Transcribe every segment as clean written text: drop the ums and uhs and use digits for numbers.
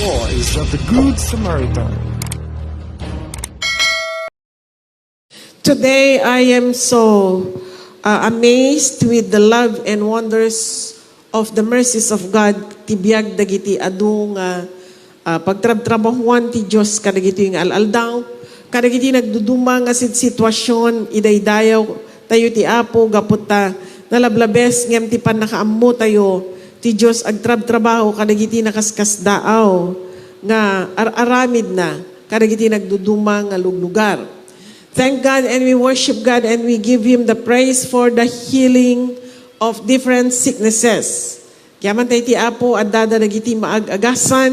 Voice of the Good Samaritan. Today, I am so amazed with the love and wonders of the mercies of God. Tibiyag dagiti adung pagtrabahuan ti Diyos kadagiti yung alaldaw. Kadagiti nagduduma nga sitwasyon, idaydayaw tayo ti Apo, gaputa, nalablabes, ngem ti panakaammo tayo, ti Diyos agtrabaho, kadagiti nakaskasdaaw, nga aramid na, kadagiti nagduduma nga luglugar. Thank God and we worship God and we give Him the praise for the healing of different sicknesses. Kaya man tayo ti Apo, at dadaragiti maag-agasan,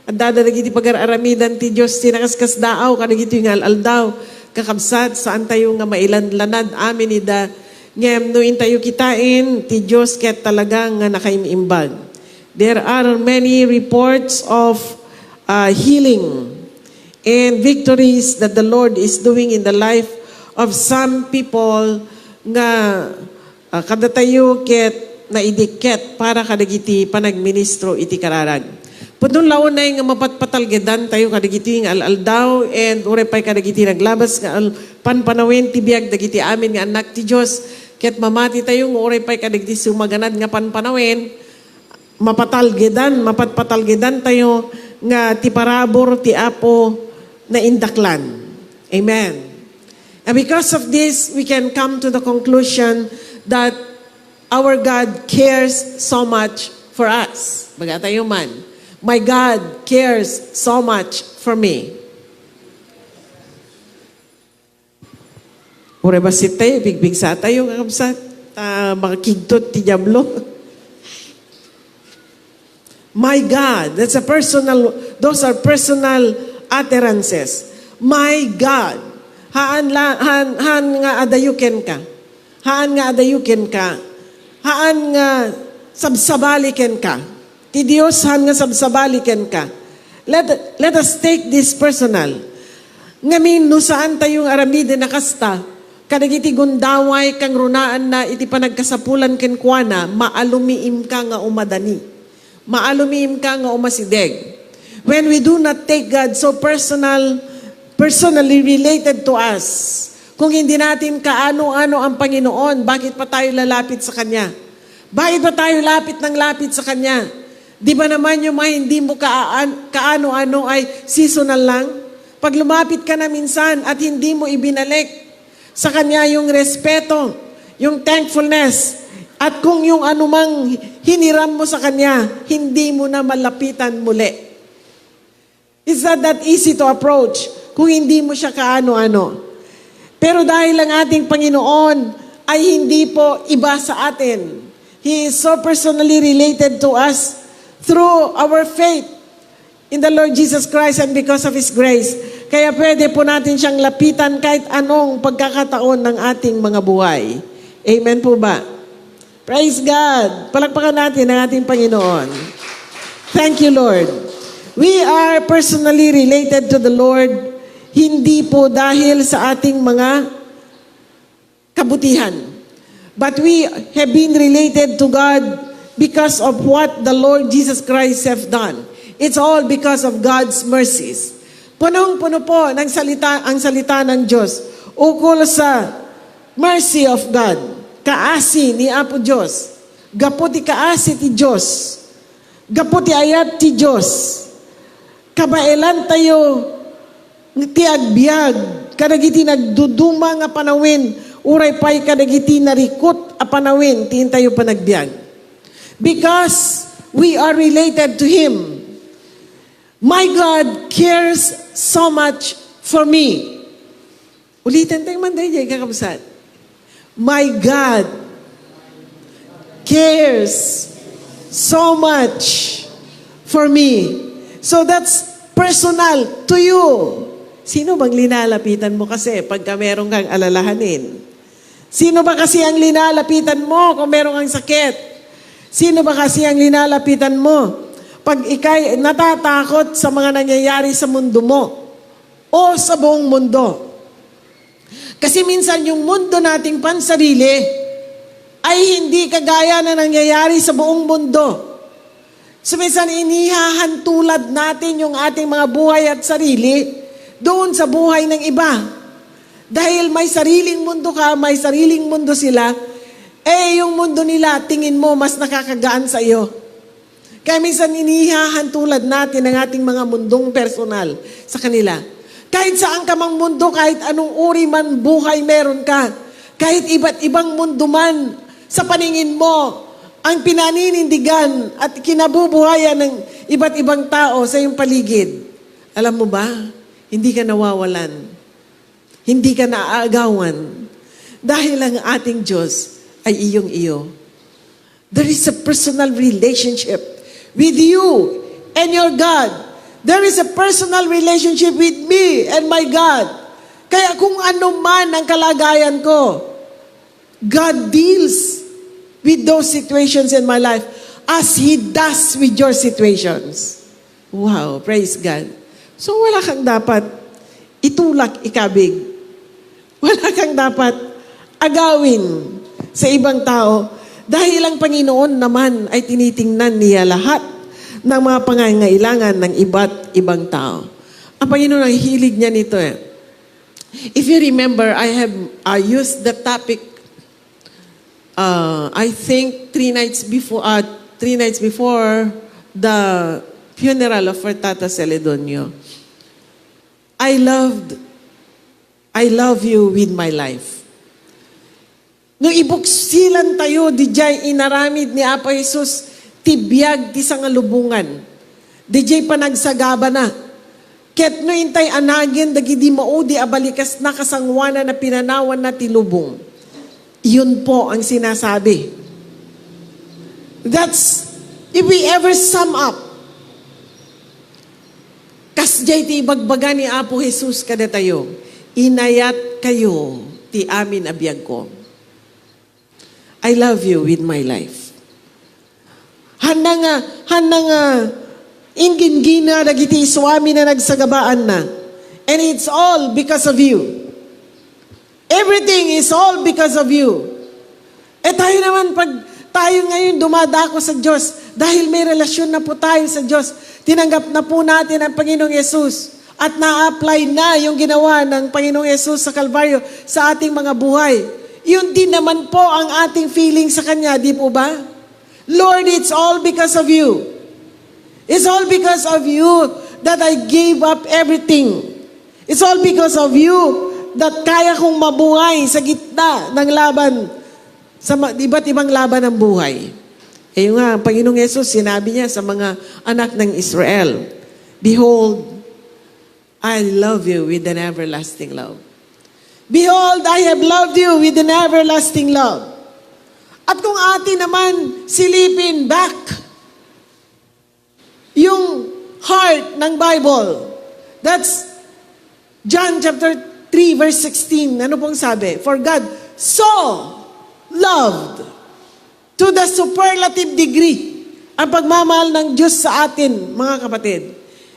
at dadaragiti pag-aramidan ti Diyos, tinakaskasdaaw, kadagiti nga alaldaw, kakabsat, saan tayo nga mailanlanad, amin ida, ngem no intayo kitain, ti Diyos ket talaga nga nakaimimbag. There are many reports of healing and victories that the Lord is doing in the life of some people nga kada tayo ket naidiket para kadagiti panagministro iti kararag. Pudnon launay nga mapatpatalgedan tayo kadagiti nga alaldaw and urepay kadagiti naglabas nga panpanawin tibiyag dagiti amin nga anak ti Diyos. Ket mamati tayo nga urepay kadagiti sumaganad nga panpanawin mapatpatalgedan tayo nga ti parabor ti Apo na indaklan. Amen. And because of this, we can come to the conclusion that our God cares so much for us. Baga tayo man. My God cares so much for me. Ure ba si tayo, bigbig sa tayo, kakabsat, makakigtot ti Diablo. My God, those are personal utterances. My God, haan nga adayuken ka. Haan nga adayuken ka. Haan nga sabsabaliken ka. Ti Diyos haan nga sabsabaliken ka. Let us take this personal. Ngamin no saan tayong aramidin na kasta, kadagiti gundaway kang runaan na iti panagkasapulan kenkwana, maalumiim ka nga umadani. Maalumiim ka nga umasideg. When we do not take God so personally related to us, kung hindi natin kaano-ano ang Panginoon, bakit pa tayo lalapit sa Kanya? Bakit pa tayo lapit sa Kanya? Di ba naman yung mga hindi mo kaano-ano ay seasonal lang? Pag lumapit ka na minsan at hindi mo ibinalik sa Kanya yung respeto, yung thankfulness, at kung yung anumang hiniram mo sa Kanya, hindi mo na malapitan muli. It's not that easy to approach kung hindi mo siya kaano-ano. Pero dahil ang ating Panginoon ay hindi po iba sa atin. He is so personally related to us through our faith in the Lord Jesus Christ and because of His grace. Kaya pwede po natin siyang lapitan kahit anong pagkakataon ng ating mga buhay. Amen po ba? Praise God! Palakpakan natin ang ating Panginoon. Thank you, Lord. We are personally related to the Lord, hindi po dahil sa ating mga kabutihan. But we have been related to God because of what the Lord Jesus Christ have done. It's all because of God's mercies. Punong-puno po ng ang salita ng Diyos ukol sa mercy of God. Kaasi ni Apo Diyos. Gaputi kaasi ti Diyos. Gaputi ayat ti Diyos. Kabailan tayo ti agbiag. Kadagiti nagduduma nga panawin. Uray pa'y kadagiti narikot a panawin. Tiin tayo panagbiag. Because we are related to Him. My God cares so much for me. Ulitin tayo man tayo, kakabsat. My God cares so much for me. So that's personal to you. Sino bang linalapitan mo kasi pagka meron kang alalahanin? Sino ba kasi ang linalapitan mo kung meron kang sakit? Sino ba kasi ang linalapitan mo pag ikay natatakot sa mga nangyayari sa mundo mo o sa buong mundo? Kasi minsan yung mundo nating pansarili ay hindi kagaya na nangyayari sa buong mundo. So minsan inihahantulad natin yung ating mga buhay at sarili doon sa buhay ng iba. Dahil may sariling mundo ka, may sariling mundo sila, yung mundo nila, tingin mo, mas nakakagaan sa iyo. Kaya minsan inihahantulad natin ang ating mga mundong personal sa kanila. Kahit saan ka mang mundo, kahit anong uri man buhay meron ka, kahit iba't ibang mundo man, sa paningin mo, ang pinaninindigan at kinabubuhayan ng iba't ibang tao sa iyong paligid. Alam mo ba, hindi ka nawawalan. Hindi ka naaagawan. Dahil ang ating Diyos ay iyong iyo. There is a personal relationship with you and your God. There is a personal relationship with me and my God. Kaya kung ano man ang kalagayan ko, God deals with those situations in my life as He does with your situations. Wow, praise God. So wala kang dapat itulak, ikabig. Wala kang dapat agawin sa ibang tao dahil ang Panginoon naman ay tinitingnan niya lahat ng mga pangangailangan ng iba't ibang tao. Ang Panginoon ang hilig niya nito eh. If you remember, I used the topic I think 3 nights before the funeral of Tata Celedonio. I love you with my life. No ibuksilan tayo, di jay inaramid ni Apa Jesus, tibiyag ti sangalubungan. Di jay panagsagaba na. Ket no intay anagin, dagidi maudi abalikas na kasangwana na pinanawan na tilubong. Yun po ang sinasabi. That's, if we ever sum up, kasjay ti ibagbaga ni Apo Jesus kada tayo, inayat kayo ti amin abiyag ko. I love you with my life. Handa nga, ingin-gina dagiti swami na nagsagabaan na. And it's all because of you. Everything is all because of you. Tayo naman, pag tayo ngayon dumadako sa Diyos, dahil may relasyon na po tayo sa Diyos, tinanggap na po natin ang Panginoong Yesus at na-apply na yung ginawa ng Panginoong Yesus sa Kalbaryo sa ating mga buhay. Yun din naman po ang ating feeling sa Kanya, di po ba? Lord, it's all because of you. It's all because of you that I gave up everything. It's all because of you that kaya kong mabuhay sa gitna ng laban, sa iba't ibang laban ng buhay. Yung nga, ang Panginoong Yesus, sinabi niya sa mga anak ng Israel, Behold, I love you with an everlasting love. Behold, I have loved you with an everlasting love. At kung atin naman silipin back yung heart ng Bible, that's John chapter 3 verse 16, ano pong sabi? For God so loved to the superlative degree ang pagmamahal ng Diyos sa atin, mga kapatid.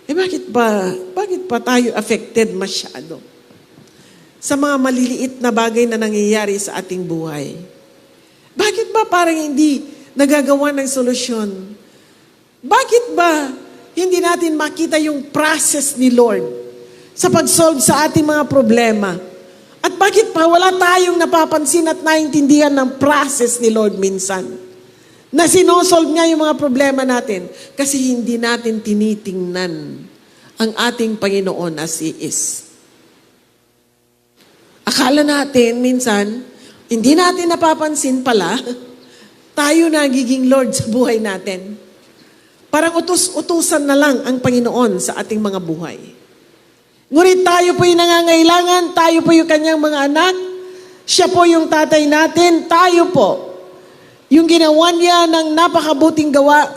Bakit pa tayo affected masyado sa mga maliliit na bagay na nangyayari sa ating buhay? Bakit ba parang hindi nagagawa ng solusyon? Bakit ba hindi natin makita yung process ni Lord sa pag-solve sa ating mga problema? At bakit pa wala tayong napapansin at naintindihan ng process ni Lord minsan? Na sinosolve niya yung mga problema natin kasi hindi natin tinitingnan ang ating Panginoon as He is. Akala natin minsan, hindi natin napapansin pala, tayo nagiging Lord sa buhay natin. Parang utusan na lang ang Panginoon sa ating mga buhay. Ngunit tayo po yung nangangailangan, tayo po yung kanyang mga anak, siya po yung tatay natin, tayo po. Yung ginawa niya ng napakabuting gawa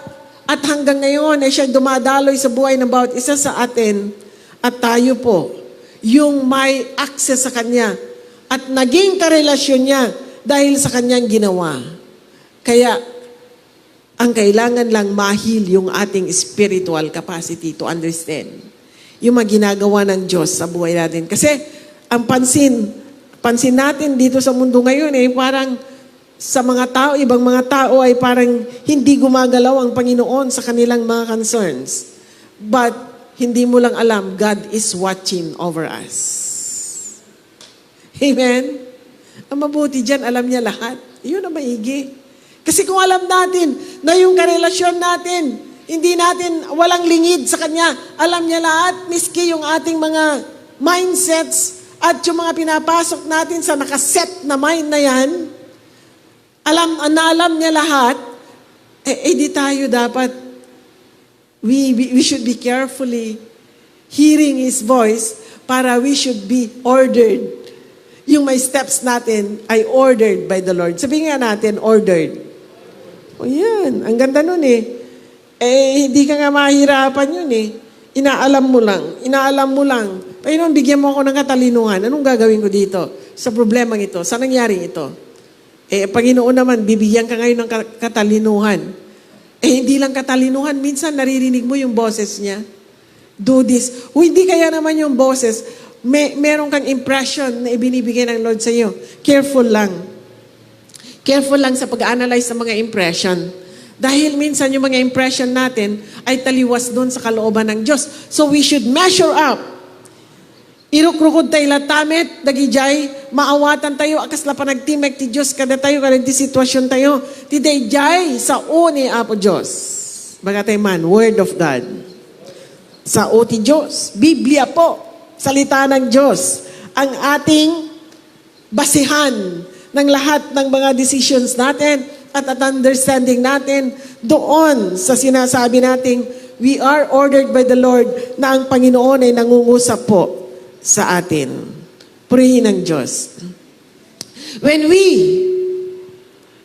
at hanggang ngayon ay siya dumadaloy sa buhay ng bawat isa sa atin at tayo po yung may access sa kanya at naging karelasyon niya dahil sa kanyang ginawa. Kaya ang kailangan lang mahil yung ating spiritual capacity to understand yung mga ginagawa ng Diyos sa buhay natin. Kasi ang pansin natin dito sa mundo ngayon parang sa mga tao, ibang mga tao ay parang hindi gumagalaw ang Panginoon sa kanilang mga concerns. But hindi mo lang alam, God is watching over us. Amen? Ang mabuti dyan, alam niya lahat. Yun ang maigi. Kasi kung alam natin na yung karelasyon natin, hindi natin, walang lingid sa Kanya, alam niya lahat, miski yung ating mga mindsets at yung mga pinapasok natin sa nakaset na mind na yan, alam niya lahat, di tayo dapat, we should be carefully hearing His voice para we should be ordered. Yung may steps natin ay ordered by the Lord. Sabihin nga natin, ordered. O yan, ang ganda nun eh. Hindi ka nga mahirapan yun eh. Inaalam mo lang. Panginoon, bigyan mo ako ng katalinuhan. Anong gagawin ko dito? Sa problemang ito, sa nangyari ito? Panginoon naman, bibigyan ka ngayon ng katalinuhan. Hindi lang katalinuhan, minsan naririnig mo yung boses niya. Do this. Hindi kaya naman yung boses, meron kang impression na ibinibigay ng Lord sa iyo. Careful lang. Careful lang sa pag-analyze sa mga impression. Dahil minsan yung mga impression natin ay taliwas doon sa kalooban ng Diyos. So we should measure up. Irukrukod tayo latamit, dagijay, maawatan tayo, akas la panagtimek ti Diyos, kada tayo, kada ti sitwasyon tayo, ti dayjay, sa uni apo Diyos. Bagatay man, Word of God. Sa o ti Diyos, Biblia po, salita ng Diyos, ang ating basihan ng lahat ng mga decisions natin at understanding natin doon sa sinasabi nating we are ordered by the Lord na ang Panginoon ay nangungusap po sa atin. Purihin ng Diyos. When we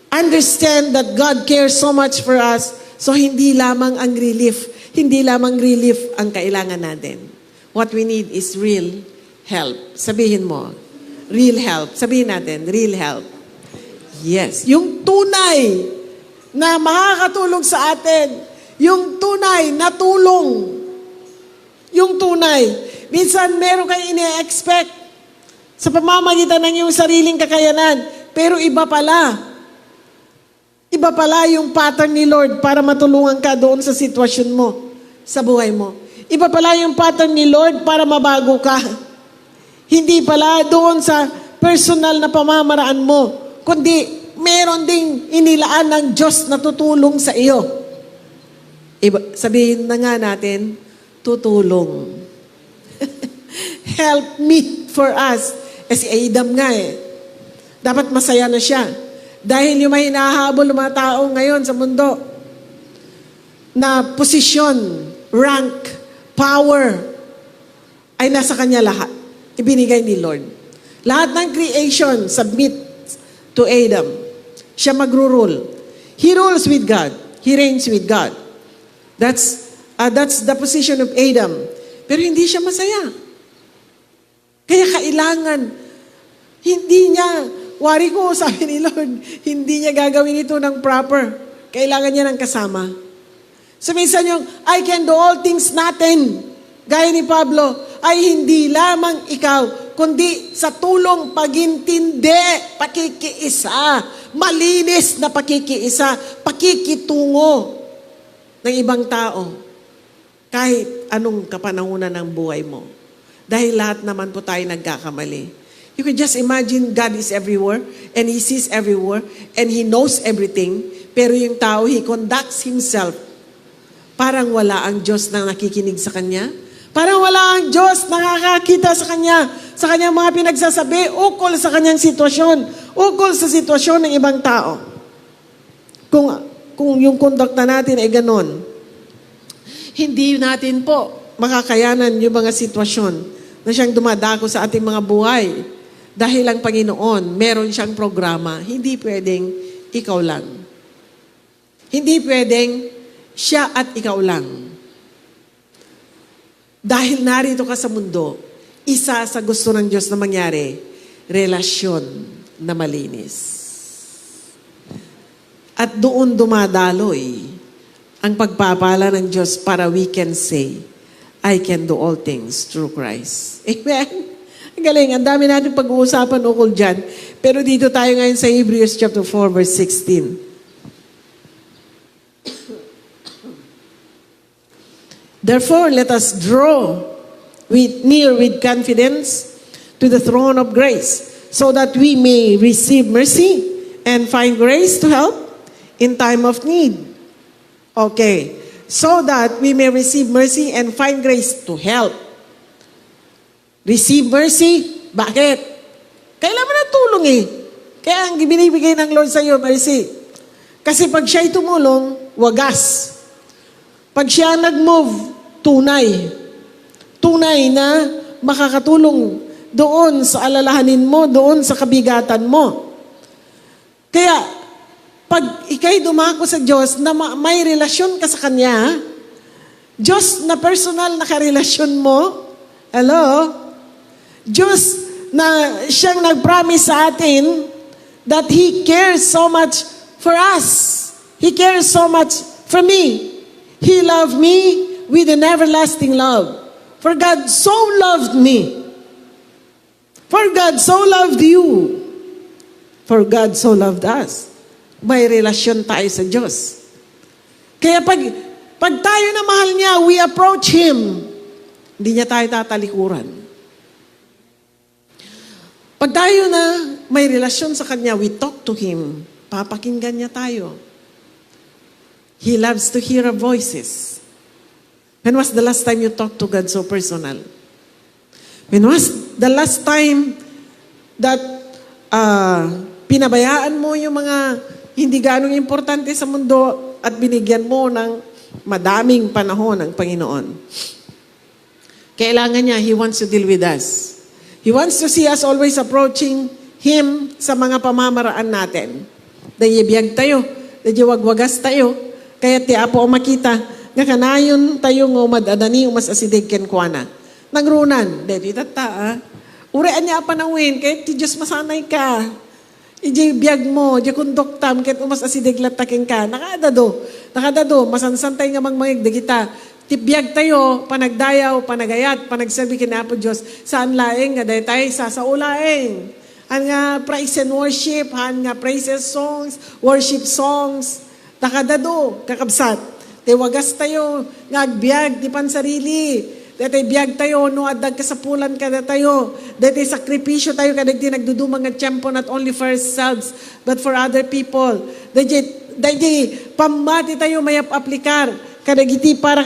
understand that God cares so much for us, so hindi lamang relief ang kailangan natin. What we need is real help. Sabihin mo, real help. Sabihin natin, real help. Yes. Yung tunay na makakatulong sa atin. Yung tunay na tulong. Yung tunay. Minsan meron kayo ine-expect sa pamamagitan ng iyong sariling kakayanan. Pero iba pala. Iba pala yung pattern ni Lord para matulungan ka doon sa sitwasyon mo, sa buhay mo. Iba pala yung pattern ni Lord para mabago ka. Hindi pala doon sa personal na pamamaraan mo, kundi meron ding inilaan ng Diyos na tutulong sa iyo. Sabihin na nga natin, tutulong. Help me for us. Si Adam nga dapat masaya na siya. Dahil yung may hinahabol ng mga tao ngayon sa mundo, na posisyon, rank, power, ay nasa kanya lahat. Ibinigay ni Lord. Lahat ng creation, submit to Adam. Siya magro-rule. He rules with God. He reigns with God. That's the position of Adam. Pero hindi siya masaya. Kaya kailangan, hindi niya, wari ko, sabi ni Lord, hindi niya gagawin ito ng proper. Kailangan niya ng kasama. So minsan yung, I can do all things natin. Gaya ni Pablo, ay hindi lamang ikaw, kundi sa tulong pagintindi, pakikiisa, malinis na pakikiisa, pakikitungo ng ibang tao. Kahit anong kapanahunan ng buhay mo. Dahil lahat naman po tayo nagkakamali. You can just imagine God is everywhere, and He sees everywhere, and He knows everything, pero yung tao, he conducts himself. Parang wala ang Diyos na nakikinig sa kanya. Parang wala ang Diyos na nakakita sa kanya, sa kanyang mga pinagsasabi, ukol sa kanyang sitwasyon, ukol sa sitwasyon ng ibang tao. Kung yung conduct na natin ay ganon, hindi natin po makakayanan yung mga sitwasyon na siyang dumadako sa ating mga buhay. Dahil ang Panginoon, meron siyang programa, hindi pwedeng ikaw lang. Hindi pwedeng siya at ikaw lang. Dahil narito ka sa mundo, isa sa gusto ng Diyos na mangyari, relasyon na malinis. At doon dumadaloy ang pagpapala ng Diyos para we can say, I can do all things through Christ. Amen? Ang galing. Ang dami natin pag-uusapan ukol dyan. Pero dito tayo ngayon sa Hebrews chapter 4, verse 16. Therefore, let us draw near with confidence to the throne of grace, so that we may receive mercy and find grace to help in time of need. Okay. So that we may receive mercy and find grace to help. Receive mercy. Bakit? Kailangan mo ng tulong eh. Kaya ang binibigay ng Lord sa iyo, mercy. Kasi pag siya'y tumulong, wagas. Pag siya nag-move, tunay. Tunay na makakatulong doon sa alalahanin mo, doon sa kabigatan mo. Kaya, pag ikay dumako sa Diyos na may relasyon ka sa Kanya, Diyos na personal na karelasyon mo, hello? Diyos na siyang nag-promise sa atin that He cares so much for us. He cares so much for me. He loved me with an everlasting love. For God so loved me. For God so loved you. For God so loved us. May relasyon tayo sa Diyos. Kaya pag tayo na mahal niya, we approach Him. Hindi niya tayo tatalikuran. Pag tayo na may relasyon sa Kanya, we talk to Him. Papakinggan niya tayo. He loves to hear our voices. When was the last time you talked to God so personal? When was the last time that pinabayaan mo yung mga hindi ganong importante sa mundo at binigyan mo ng madaming panahon ng Panginoon? Kailangan niya, He wants to deal with us. He wants to see us always approaching Him sa mga pamamaraan natin. Dahil biyag tayo, dahil wagwagas tayo, kaya ti apo o makita, nga kanayon tayo ng madadani umas asidig ken kuana. Nangrunan, dahil itata, urean niya panawin, kaya ti Diyos masanay ka. Iji biyag mo, di kundoktam, kaya umas asidig latakin ka. Nakadado, masansantay nga mangmangig, kita. Tibiyag tayo, panagdayaw, panagayat, panagsabi kina po Diyos, saan laeng nga dahi tayo sasaulaeng. Han nga praise and worship, han nga praises songs, worship songs, nakadado, kakabsat. Wagas tayo, nga agbyag, di pansarili. Dati biyag tayo, no adag kasapulan ka na tayo. Dati sakripisyo tayo, kadagdi nagdudumang nga tiyempo, not only for ourselves, but for other people. Dati pamati tayo may aplikar. Kadagiti pa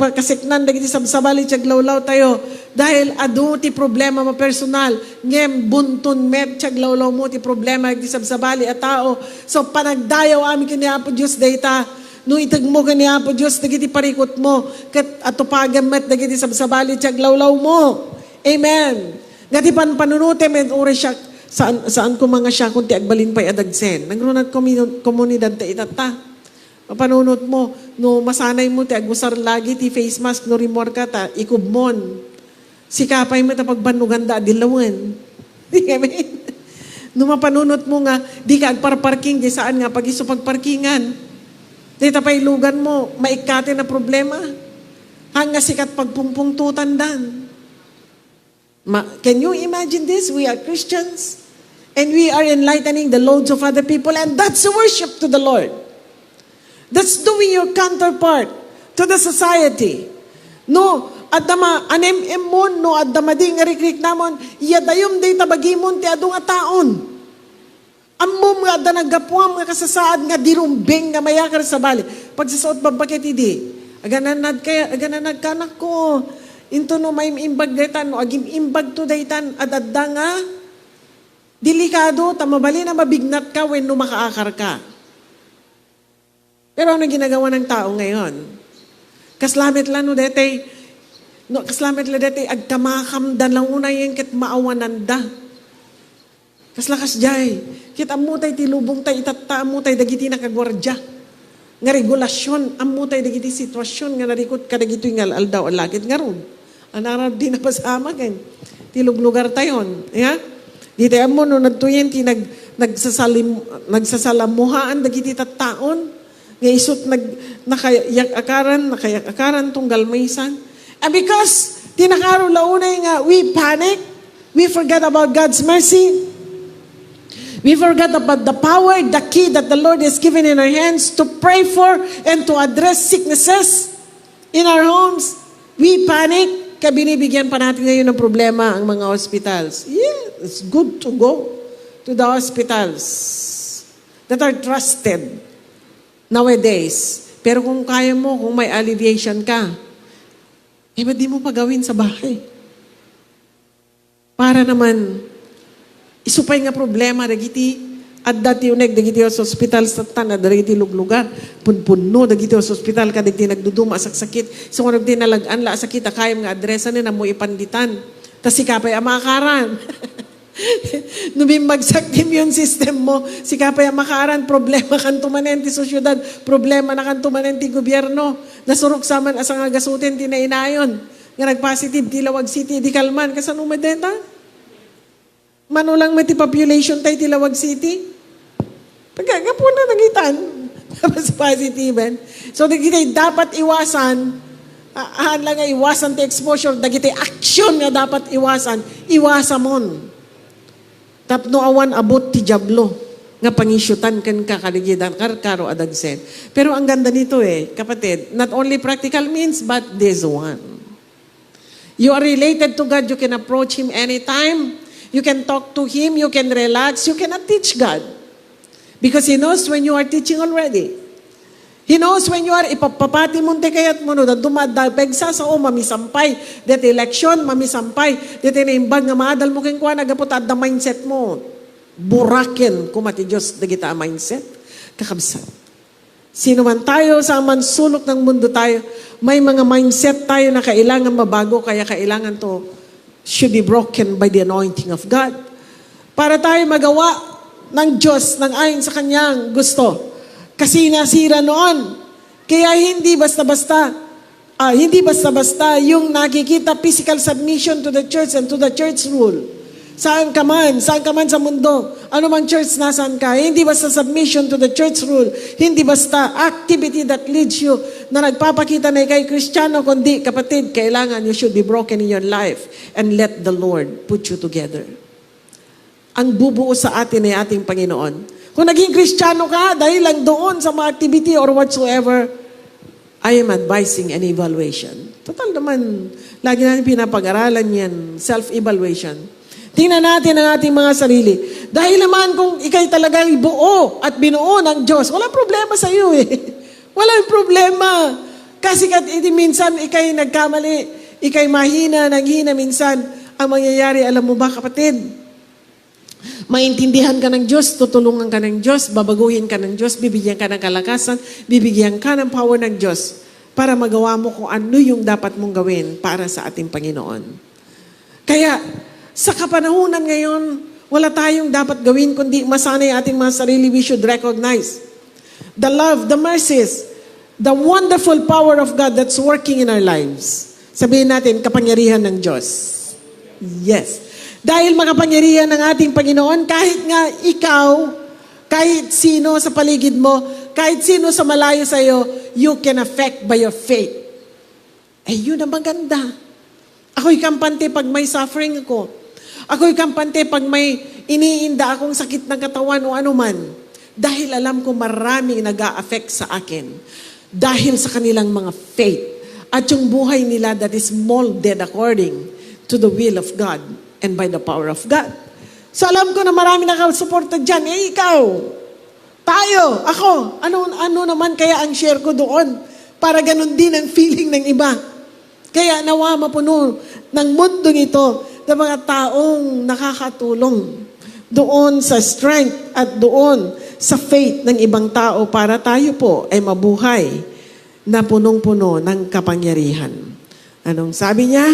kasiknan, dagiti sabsabali, tsaglawlaw tayo. Dahil adu ti problema mo personal. Ngem buntun met, tsaglawlaw mo ti problema, dagiti sabsabali at tao. So panagdayaw amin kaniya po Diyos data. No itag mo kaniya po Diyos, dagiti parikot mo. Kat atupagam met, dagiti sabsabali, tsaglawlaw mo. Amen. Ngati panunuti, men uri siya, saan ko mga siya, kung ti agbalin pa'y adagsen. Nagrunat komunidad ta itata. Panunot mo, no masanay mo, ti agusar lagi, ti face mask, no rimor ka, ta, ikubmon. Sikapay mo, ta pagbanugan da, dilawan. Amen? No mapanunot mo nga, di ka agparparking, di saan nga, pag-iso pagparkingan. Di tapaylugan mo, maikate na problema. Hanga sikat pagpungpungtutan dan. Can you imagine this? We are Christians, and we are enlightening the loads of other people, and that's worship to the Lord. That's doing your counterpart to the society. No, adama anem emon no adama di nga rikrik namon yadayom day tabagimon ti adu nga taon. Ammom nga da nagapuam nga kasasaad nga dirumbeng nga mayakar sa bali. Pagsasuot babakit idi. Agananad kanak ko. Into no may imbag daytan no agim imbag to daytan adadda nga delikado tamabali na mabignat ka when no makaakar ka. Pero ano ginagawa ng tao ngayon? Kaslamit lang no dete, agkamakamdan lang unay yung kit maawanan da. Kaslakas jay, kit amutay ti lubong tay itata amutay dagiti nakagwardya. Nga regulasyon, amutay dagiti sitwasyon nga narikot ka dagito yung aldaw alagit nga ron. Anarab di na pasama ken. Ti luglugar tayon. Yeah? Dito mo no nagtuyen ti nagsasalamuhaan dagiti tattaon. Nga isot nakayak akaran tunggal maysan. And because tinakaro launay nga we panic, We forget about God's mercy. We forget about the power, the key that the Lord has given in our hands to pray for and to address sicknesses in our homes. We panic. Kaya binibigyan pa natin ngayon ng problema ang mga hospitals. Yeah, it's good to go to the hospitals that are trusted nowadays. Pero kung kaya mo, kung may alleviation ka, ba't di mo pa gawin sa bahay? Para naman, isupay nga problema, dagiti, at dati uneg, dagiti sa hospital sa tanah, dagiti luglugar, punpuno, dagiti sa hospital ka, dagiti nagduduma sa sakit, so kung nagdi nalagaan la sakit, kayam nga adresa nila mo ipanditan, tas sikapay amakaran. Nubimbagsak immune system mo, sikapay amakaran, problema kan tumanenti sa syudad, problema na kan tumanenti gobyerno, nasurok saman asa nga gasutin, tinainayon, nga nag-positive, Tilawag City, di kalman, kasano madeta? Manulang may population tayo, Tilawag City. Pagkagapo na nagitan, mas positive. So, dapat iwasan, lang nga iwasan ti exposure, dagiti action nga dapat iwasan, iwasamon. Tapno awan abot ti jablo, nga pangisyutan kan kakaligidan, karkaro adagsen. Pero ang ganda nito kapatid, not only practical means, but this one. You are related to God. You can approach Him anytime. You can talk to Him. You can relax. You cannot teach God. Because He knows when you are teaching already. He knows when you are ipapapati munti kayat mo no, dumadagpegsa sa mamisampay. That election, mamisampay. That inimbag nga maadal mo keng kwa, nagapot at the mindset mo. Burakin, kumati Diyos, nagita mindset. Kakabsat. Sino man tayo, sa man sulok ng mundo tayo, may mga mindset tayo na kailangan mabago, kaya kailangan to should be broken by the anointing of God. Para tayo magawa ng Diyos ng ayon sa Kanyang gusto. Kasi nasira noon. Kaya hindi basta-basta yung nakikita physical submission to the church and to the church rule. Saan ka man sa mundo, ano mang church nasaan ka, hindi basta submission to the church rule, hindi basta activity that leads you na nagpapakita na ikay Kristiyano, kundi kapatid, kailangan you should be broken in your life and let the Lord put you together. Ang bubuo sa atin ay ating Panginoon. Kung naging Kristiyano ka, dahil lang doon sa mga activity or whatsoever, I am advising an evaluation. Total naman, lagi natin pinapag-aralan yan, self-evaluation. Tingnan natin ang ating mga sarili. Dahil naman kung ikay talagang buo at binuo ng Diyos, walang problema sa iyo Walang problema. Kasi minsan ikay nagkamali, ikay mahina, naghina minsan. Ang mangyayari, alam mo ba kapatid? Maintindihan ka ng Diyos, tutulungan ka ng Diyos, babaguhin ka ng Diyos, bibigyan ka ng kalakasan, bibigyan ka ng power ng Diyos para magawa mo kung ano yung dapat mong gawin para sa ating Panginoon. Kaya, sa kapanahunan ngayon, wala tayong dapat gawin kundi masanay ating mga sarili. We should recognize the love, the mercies, the wonderful power of God that's working in our lives. Sabihin natin, kapangyarihan ng Diyos. Yes. Dahil makapangyarihan ng ating Panginoon, kahit nga ikaw, kahit sino sa paligid mo, kahit sino sa malayo sa iyo, you can affect by your faith. Yun ang maganda. Ako'y kampante pag may suffering ako. Ako'y kampante pag may iniinda akong sakit ng katawan o anuman. Dahil alam ko maraming nag-a-affect sa akin. Dahil sa kanilang mga faith. At yung buhay nila that is molded according to the will of God and by the power of God. So alam ko na marami nakasuporta dyan. Ikaw, tayo, ako, ano naman kaya ang share ko doon? Para ganun din ang feeling ng iba. Kaya nawa mapuno ng mundong ito ng mga taong nakakatulong doon sa strength at doon sa faith ng ibang tao para tayo po ay mabuhay na punong-puno ng kapangyarihan. Anong sabi niya?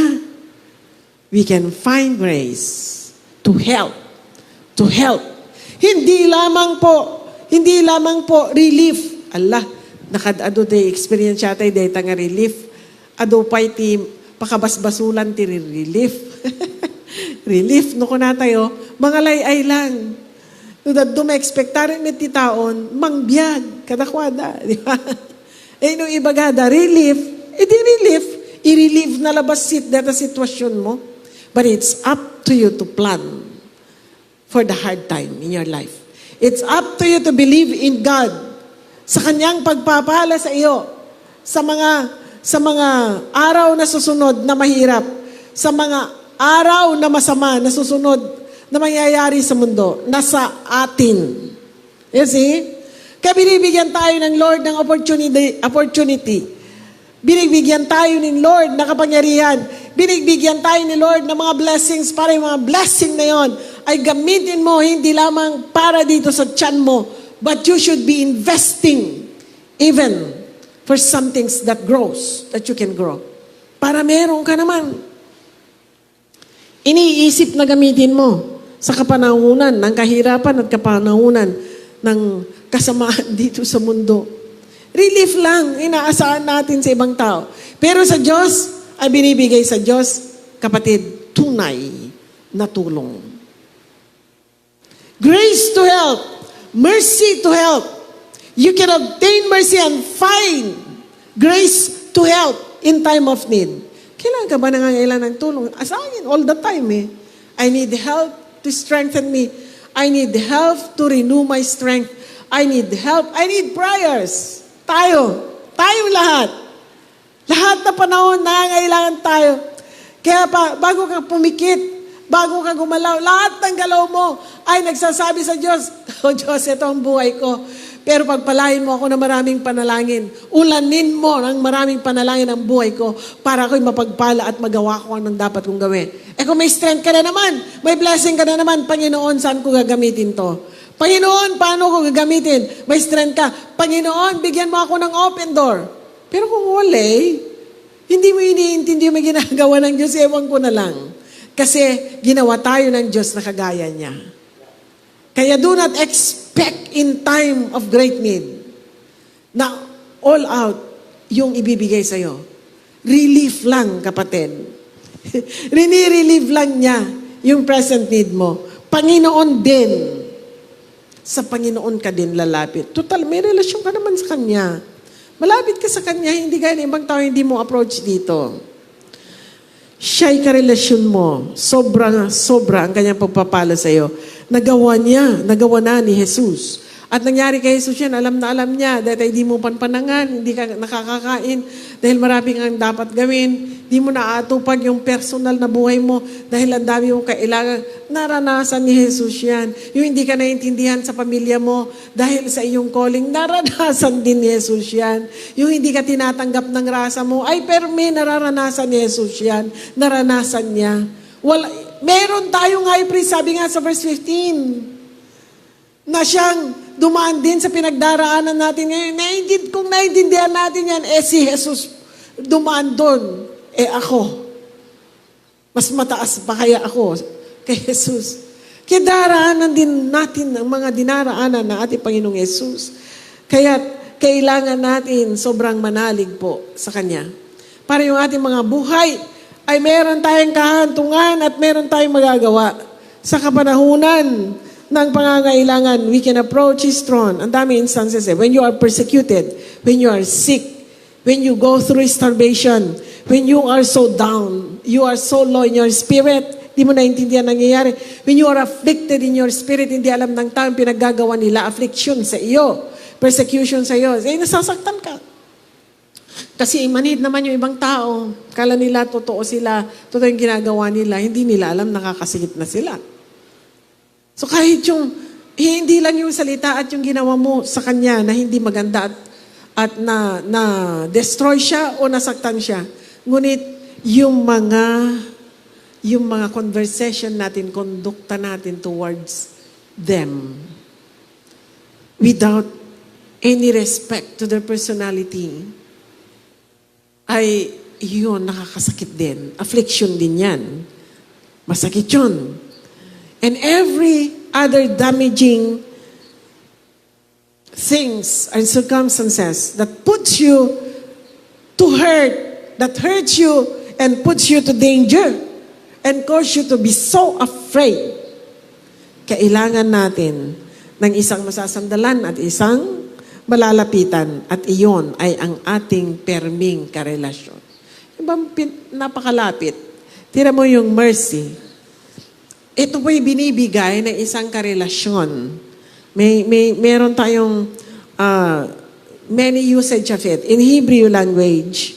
We can find grace to help. To help. Hindi lamang po relief. Allah, nakadado day experience siya tayo day nga relief. Ado pa'y ti pakabasbasulan ti relief. Relief, no ko na tayo, mga layay lang. No, that dumexpectarin mit ti taon, mangbiyag, kadakwada. Di ba? No ibagada, relief, di relief, i-relieve na labas sit data sitwasyon mo. But it's up to you to plan for the hard time in your life. It's up to you to believe in God sa kanyang pagpapala sa iyo sa mga araw na susunod na mahirap, sa mga araw na masama na susunod na mangyayari sa mundo, nasa atin. You see? Kaya binibigyan tayo ng Lord ng opportunity. Binibigyan tayo ni Lord na kapangyarihan. Binibigyan tayo ni Lord ng mga blessings para yung mga blessing na yon ay gamitin mo hindi lamang para dito sa tiyan mo, but you should be investing even for some things that grows, that you can grow. Para meron ka naman. Iniisip na gamitin mo sa kapanahunan ng kahirapan at kapanahunan ng kasamaan dito sa mundo. Relief lang, inaasahan natin sa ibang tao. Pero sa Diyos, ay binibigay sa Diyos, kapatid, tunay na tulong. Grace to help, mercy to help. You can obtain mercy and find grace to help in time of need. Kailangan ka ba nangangailangan ng tulong? Asahin all the time eh. I need help to strengthen me. I need help to renew my strength. I need help. I need prayers. Tayong lahat. Lahat na panahon, nangangailangan tayo. Kaya bago ka pumikit, bago ka gumalaw, lahat ng galaw mo ay nagsasabi sa Diyos, "O Diyos, ito ang buhay ko. Pero pagpalain mo ako ng maraming panalangin. Ulanin mo ng maraming panalangin ang buhay ko para ako'y mapagpala at magawa ko ang dapat kong gawin." Kung may strength ka na naman, may blessing ka na naman, Panginoon, saan ko gagamitin to? Panginoon, paano ko gagamitin? May strength ka. Panginoon, bigyan mo ako ng open door. Pero kung wala, hindi mo iniintindi yung may ginagawa ng Diyos, ewan ko na lang. Kasi ginawa tayo ng Diyos na kagaya niya. Kaya do not expect in time of great need na all out yung ibibigay sa'yo. Relief lang, kapatid. Rini-relieve lang niya yung present need mo. Panginoon din. Sa Panginoon ka din lalapit. Total, may relasyon ka naman sa Kanya. Malapit ka sa Kanya, hindi gaya ng ibang tao, hindi mo approach dito. Siya'y karelasyon mo. Sobra ang Kanyang pagpapala sa iyo. Nagawa na ni Jesus. At nangyari kay Jesus yan, alam na alam niya, dahil hindi mo panpanangan, hindi ka nakakakain, dahil marami kang dapat gawin, hindi mo naatupag yung personal na buhay mo, dahil ang dami mong kailangan. Naranasan ni Jesus yan. Yung hindi ka naiintindihan sa pamilya mo, dahil sa iyong calling, naranasan din ni Jesus yan. Yung hindi ka tinatanggap ng rasa mo, ay pero may nararanasan ni Jesus yan. Naranasan niya. Meron tayong high priest, sabi nga sa verse 15, na siyang dumaan din sa pinagdaraanan natin ngayon. Kung naiintindihan natin yan, si Jesus dumaan doon. Ako. Mas mataas pa kaya ako kay Jesus. Kaya daraanan din natin ang mga dinaraanan ng ating Panginoong Jesus. Kaya kailangan natin sobrang manalig po sa Kanya. Para yung ating mga buhay ay meron tayong kahantungan at meron tayong magagawa. Sa kapanahunan ng pangangailangan, we can approach His throne. Ang dami instances when you are persecuted, when you are sick, when you go through starvation, when you are so down, you are so low in your spirit, di mo naintindihan nangyayari. When you are afflicted in your spirit, hindi alam ng tao ang pinaggagawa nila, affliction sa iyo, persecution sa iyo, nasasaktan ka. Kasi manid naman yung ibang tao, kala nila totoo yung ginagawa nila, hindi nila alam nakakasigit na sila. So kahit yung, hindi lang yung salita at yung ginawa mo sa Kanya na hindi maganda at na destroy siya o nasaktan siya. Ngunit yung mga conversation natin, kondukta natin towards them without any respect to their personality, ay yun, nakakasakit din. Affliction din yan. Masakit yun. And every other damaging things and circumstances that puts you to hurt, that hurts you and puts you to danger and cause you to be so afraid. Kailangan natin ng isang masasandalan at isang malalapitan at iyon ay ang ating perming karelasyon. Napakalalapit. Tira mo yung mercy. Ito po'y binibigay ng isang karelasyon. Meron tayong many usage of it. In Hebrew language,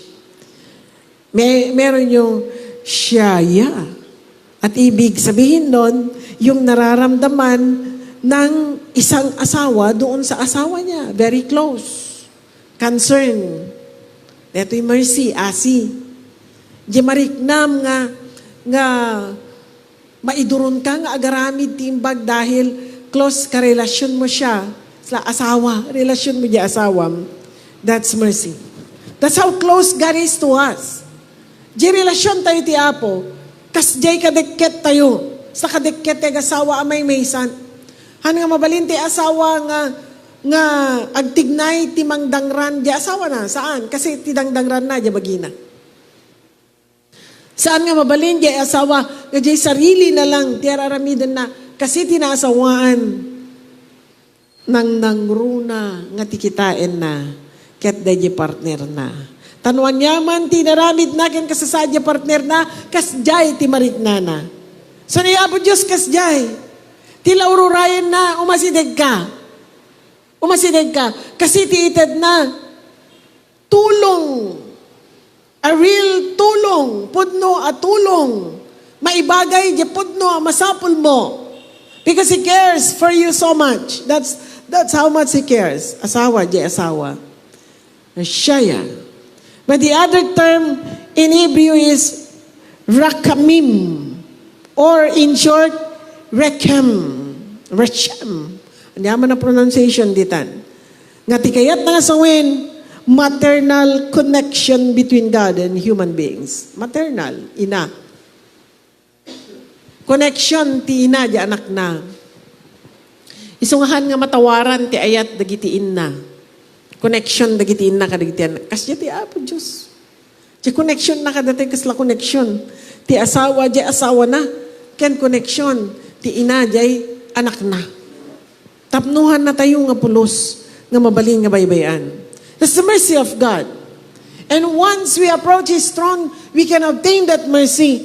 meron yung shaya. At ibig sabihin nun, yung nararamdaman ng isang asawa doon sa asawa niya. Very close. Concern. Ito'y mercy, asi. Di mariknam nga maiduron ka nga agaramid timbag dahil close ka relasyon mo siya sa asawa. Relasyon mo di asawam. That's mercy. That's how close God is to us. Di relasyon tayo ti Apo. Kas jay kadeket tayo. Sa kadeket tayo asawa amay maysan. Han nga mabalinti asawa nga agtignay ti mangdangran di asawa na. Saan? Kasi ti dangdangran na di bagina. Saan nga mabalin di asawa nga di sarili na lang ti araramidan na kasi tinasawaan nang nangruna nga tikitain na ket di partner na. Tanuan niya man tinaramid na ken kasasadya partner na kasjay ti mariknana. So niya po Diyos kasjay. Ti laururayan na umasideg ka. Umasideg ka. Kasi ti ited na tulong. A real tulong. Pudno a tulong. Maibagay di pudno a masapul mo. Because He cares for you so much. That's how much He cares. Asawa di asawa. Shaya. But the other term in Hebrew is rakamim. Or in short, rechem. Rechem. Ang yaman na pronunciation ditan. Nga tikayat na sawin, maternal connection between God and human beings. Maternal, ina. Connection ti ina, di anak na. Isungahan nga matawaran ti ayat dagitiin na. Connection dagitiin na kadagitian. Kasya ti Apo Diyos. Di connection na kadating kasla connection. Ti asawa, di asawa na. Ken connection. Ti ina, di anak na. Tapnuhan na tayo nga pulos nga mabalin nga baybayan. That's the mercy of God. And once we approach His throne, we can obtain that mercy.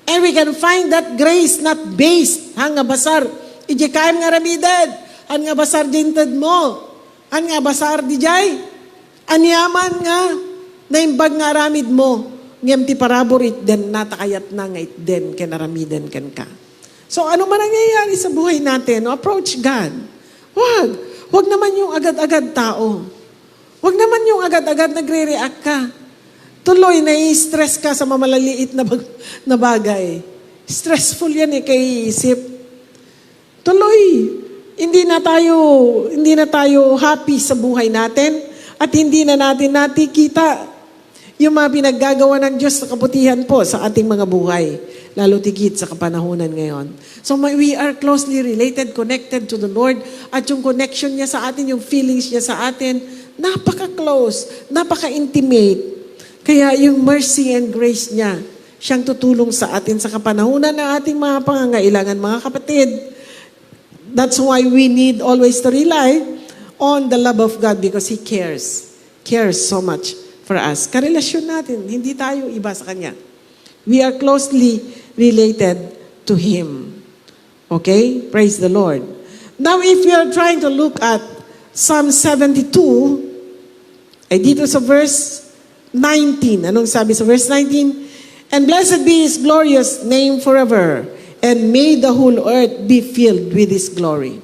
And we can find that grace not based. Hanga basar. Ije kaim nga ramidad. Han nga basar dinted mo. Han nga basar di jay. Anyaman nga. Naimbag nga ramid mo. Ngem ti parabor it den natakayat na nga it den kenaramidan ken ka. So ano man nangyayari sa buhay natin? Approach God. Huwag naman yung agad-agad tao. Huwag naman yung agad-agad nagre-react ka. Tuloy, nai-stress ka sa mamalaliit na bagay. Stressful yan kay isip. Tuloy, hindi na tayo happy sa buhay natin at hindi na natin nakikita yung mga pinaggagawa ng Diyos sa kabutihan po sa ating mga buhay. Lalo tigit sa kapanahunan ngayon. So we are closely related, connected to the Lord. At yung connection niya sa atin, yung feelings niya sa atin, napaka-close, napaka-intimate. Kaya yung mercy and grace niya, siyang tutulong sa atin sa kapanahunan ng ating mga pangangailangan, mga kapatid. That's why we need always to rely on the love of God because He cares so much for us. Karelasyon natin, hindi tayo iba sa Kanya. We are closely related to Him. Okay? Praise the Lord. Now, if we are trying to look at Psalm 72, ay dito sa verse 19. Anong sabi sa verse 19? And blessed be His glorious name forever, and may the whole earth be filled with His glory.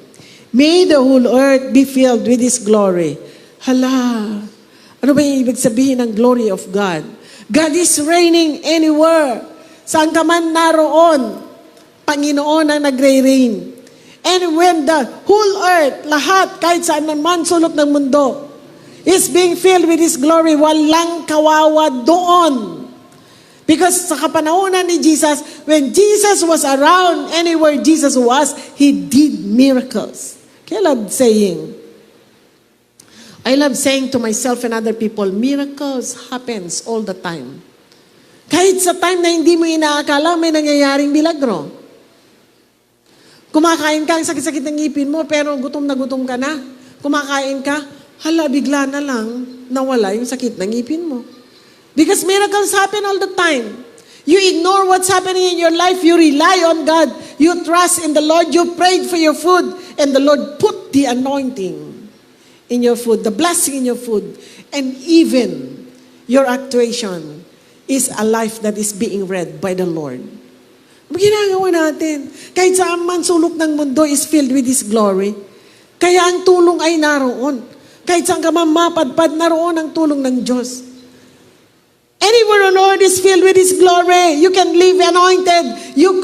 May the whole earth be filled with His glory. Hala, ano ba yung ibig sabihin ng glory of God? God is reigning anywhere. Saan ka man naroon, Panginoon ang nagre-reign. And when the whole earth, lahat, kahit saan man sulok ng mundo, is being filled with His glory, walang kawawa doon. Because sa kapanahonan ni Jesus, when Jesus was around, anywhere Jesus was, He did miracles. I love saying to myself and other people, miracles happens all the time. Kahit sa time na hindi mo inaakala, may nangyayaring milagro. Kumakain ka, ang sakit-sakit ng ngipin mo, pero gutom na gutom ka na. Kumakain ka, hala, bigla na lang nawala yung sakit ng ngipin mo. Because miracles happen all the time. You ignore what's happening in your life. You rely on God. You trust in the Lord. You prayed for your food. And the Lord put the anointing in your food, the blessing in your food. And even your actuation is a life that is being read by the Lord. Ginagawa natin. Kahit saan man sulok ng mundo is filled with His glory. Kaya ang tulong ay naroon. Kahit saan ka man mapadpad, naroon ang tulong ng Diyos. Anywhere on earth is filled with His glory. You can live anointed. You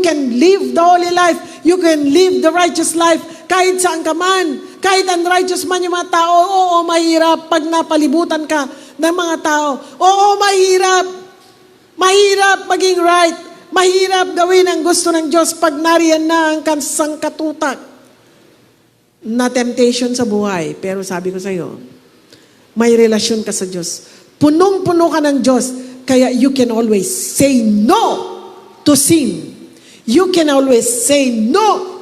can live the holy life. You can live the righteous life. Kahit saan ka man. Kahit unrighteous man yung mga tao, oo, mahirap pag napalibutan ka ng mga tao. Oo, mahirap. Mahirap maging right. Mahirap gawin ang gusto ng Diyos pag nariyan na ang sangkatutak na temptation sa buhay. Pero sabi ko sa iyo, may relasyon ka sa Diyos. Punong-puno ka ng Diyos, kaya you can always say no to sin. You can always say no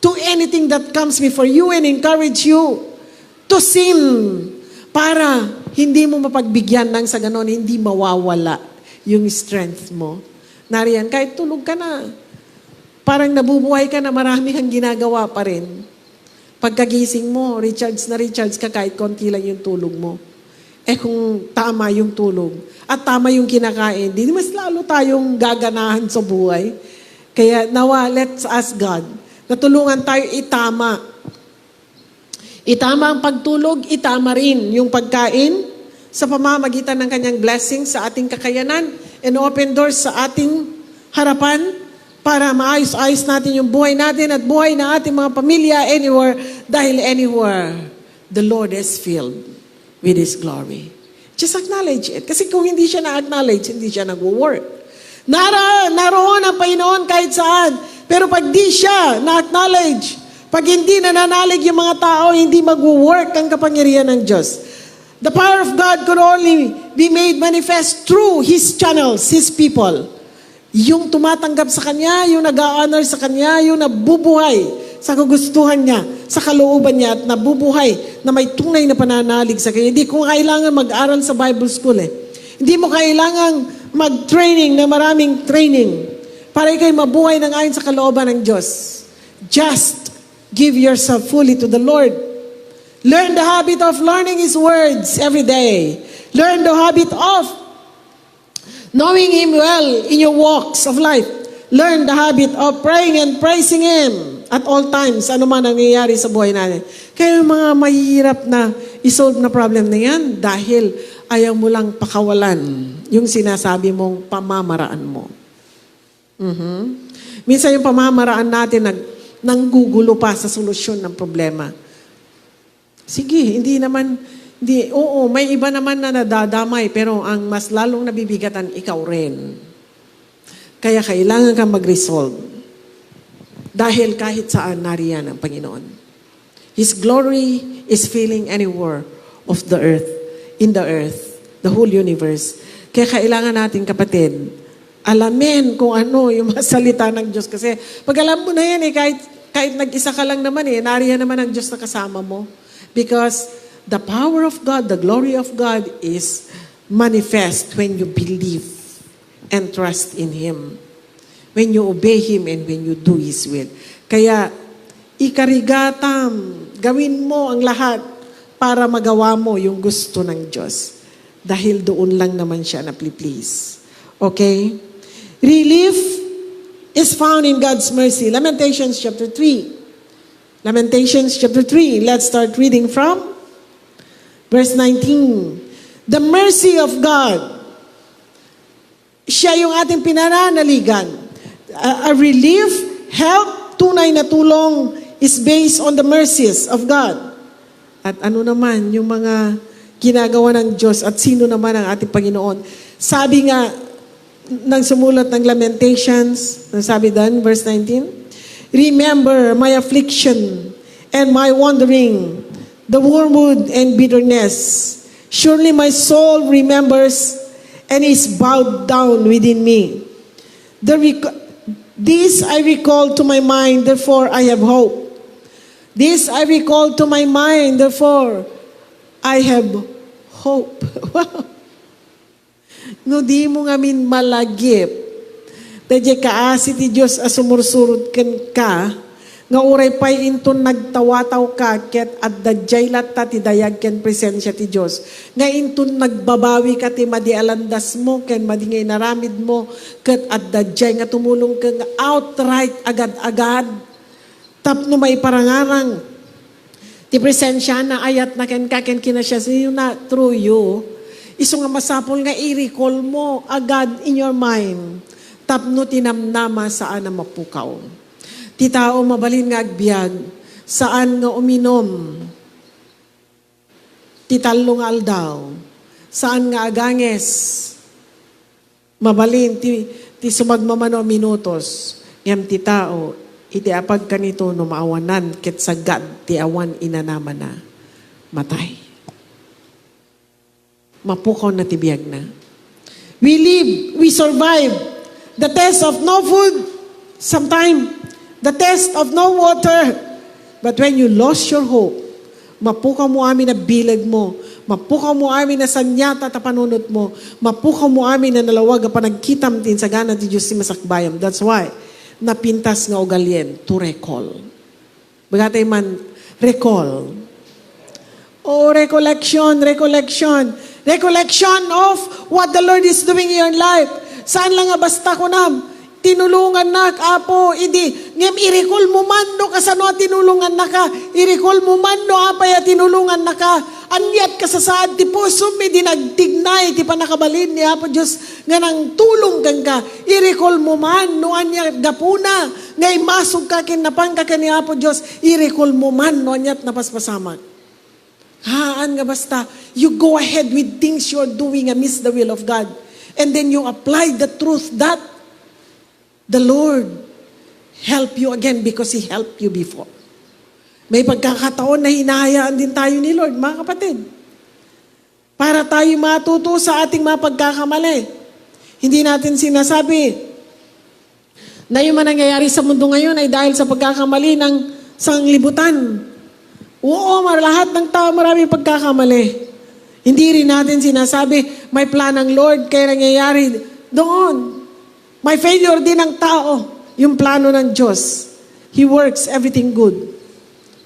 to anything that comes before you and encourage you to sin para hindi mo mapagbigyan ng sa ganon, hindi mawawala yung strength mo. Nariyan, kahit tulog ka na, parang nabubuhay ka na, marami kang ginagawa pa rin. Pagkagising mo, recharge ka kahit konti lang yung tulog mo. Eh kung tama yung tulog at tama yung kinakain, di mas lalo tayong gaganahan sa buhay. Kaya nawa, let's ask God na tulungan tayo itama. Itama ang pagtulog, itama rin yung pagkain sa pamamagitan ng kanyang blessing sa ating kakayanan and open doors sa ating harapan para maayos-ayos natin yung buhay natin at buhay ng ating mga pamilya anywhere dahil anywhere the Lord is filled with His glory. Just acknowledge it. Kasi kung hindi siya na-acknowledge, hindi siya nag-work. Naroon ang Panginoon kahit saan. Pero pag di siya na-acknowledge, pag hindi nananalig yung mga tao, hindi mag-work ang kapangyarihan ng Diyos. The power of God could only be made manifest through His channels, His people. Yung tumatanggap sa Kanya, yung nag-honor sa Kanya, yung nabubuhay sa kagustuhan niya, sa kalooban niya, at nabubuhay na may tunay na pananalig sa Kanya. Hindi ko kailangan mag-aral sa Bible School eh. Hindi mo kailangan mag-training na maraming training para ikay mabuhay ng ayon sa kalooban ng Diyos. Just give yourself fully to the Lord. Learn the habit of learning His words every day. Learn the habit of knowing Him well in your walks of life. Learn the habit of praying and praising Him at all times, ano man nangyayari sa buhay natin. Kaya yung mga mahihirap na isolve na problem na yan, dahil ayaw mo lang pakawalan yung sinasabi mong pamamaraan mo. Minsan yung pamamaraan natin nanggugulo pa sa solusyon ng problema. Sige, oo, may iba naman na nadadamay, pero ang mas lalong nabibigatan, ikaw rin. Kaya kailangan kang mag-resolve. Dahil kahit saan nariyan ang Panginoon. His glory is filling anywhere of the earth, in the earth, the whole universe. Kaya kailangan natin, kapatid, alamin kung ano yung mga salita ng Diyos. Kasi pag alam mo na yan, kahit nag-isa ka lang naman, nariyan naman ang Diyos na kasama mo. Because the power of God, the glory of God is manifest when you believe and trust in Him. When you obey Him and when you do His will. Kaya, ikarigatam, gawin mo ang lahat para magawa mo yung gusto ng Diyos. Dahil doon lang naman siya na-please. Okay? Relief is found in God's mercy. Lamentations chapter 3. Lamentations chapter 3. Let's start reading from verse 19. The mercy of God. Siya yung ating pinananaligan. A relief, help, tunay na tulong is based on the mercies of God. At ano naman yung mga ginagawa ng Diyos at sino naman ang ating Panginoon. Sabi nga, nang sumulat ng Lamentations, sabi doon, verse 19, remember my affliction and my wandering, the wormwood and bitterness. Surely my soul remembers and is bowed down within me. This I recall to my mind, therefore I have hope. This I recall to my mind, therefore I have hope. Wow. No di mo ngamin malagip. Tadya kaasi ti Diyos asumursurod ken ka, nga uray pay inton nagtawataw ka, ket at dadyay latta ti dayag ken presensya ti Diyos. Nga inton nagbabawi ka ti madialandas mo, ken madingay naramid mo, ket at dadyay nga tumulong ka nga outright agad-agad. Tapno may parangarang, ti presensya na ayat na ken kaken kinasya siyo na through you, iso nga masapol nga i-recall mo agad in your mind. Tapno tinamnama saan na mapukaw. Ti tao mabalin nga agbyag, saan nga uminom. Ti talong aldaw, saan nga aganges. Mabalin, ti sumagmamano minutos. Ngam ti tao, iti apag kanito no maawanan, ket sagad ti awan inanaman na matay. Mapukaw na ti biyag na. We live, we survive. The test of no food, sometime. The test of no water. But when you lost your hope, mapukaw mo amin na bilag mo, mapukaw mo amin na sanyata ta panunot mo, mapukaw mo amin na nalawag a panagkitam tin sa gana ti Diyos si masakbayam. That's why, napintas nga ugalyen to recall. Bagatay man, recall. Oh, recollection of what the Lord is doing in your life. Saan lang nga basta ko nam? Tinulungan na, apo, idi. Ngem, i-recall mo man, no, kasano tinulungan na ka. I-recall mo man, no, apay, tinulungan na ka. Anyat ka sa saad, ti puso, may dinagtignay, ti panakabalin ni Apo Diyos, nga nang tulong kang ka. I-recall mo man, no, anyat gapuna, ngay masog ka, kinapang ka ni Apo Diyos, i-recall mo man, no, anyat napaspasamat. Haan nga basta, you go ahead with things you're doing amidst the will of God. And then you apply the truth that the Lord help you again because He helped you before. May pagkakataon na hinahayaan din tayo ni Lord, mga kapatid. Para tayo matuto sa ating mga pagkakamali. Hindi natin sinasabi na yung manangyayari sa mundo ngayon ay dahil sa pagkakamali ng sanglibutan. Oo, lahat ng tao marami pagkakamali. Hindi rin natin sinasabi, may plan ng Lord, kaya nangyayari doon. May failure din ng tao, yung plano ng Diyos. He works everything good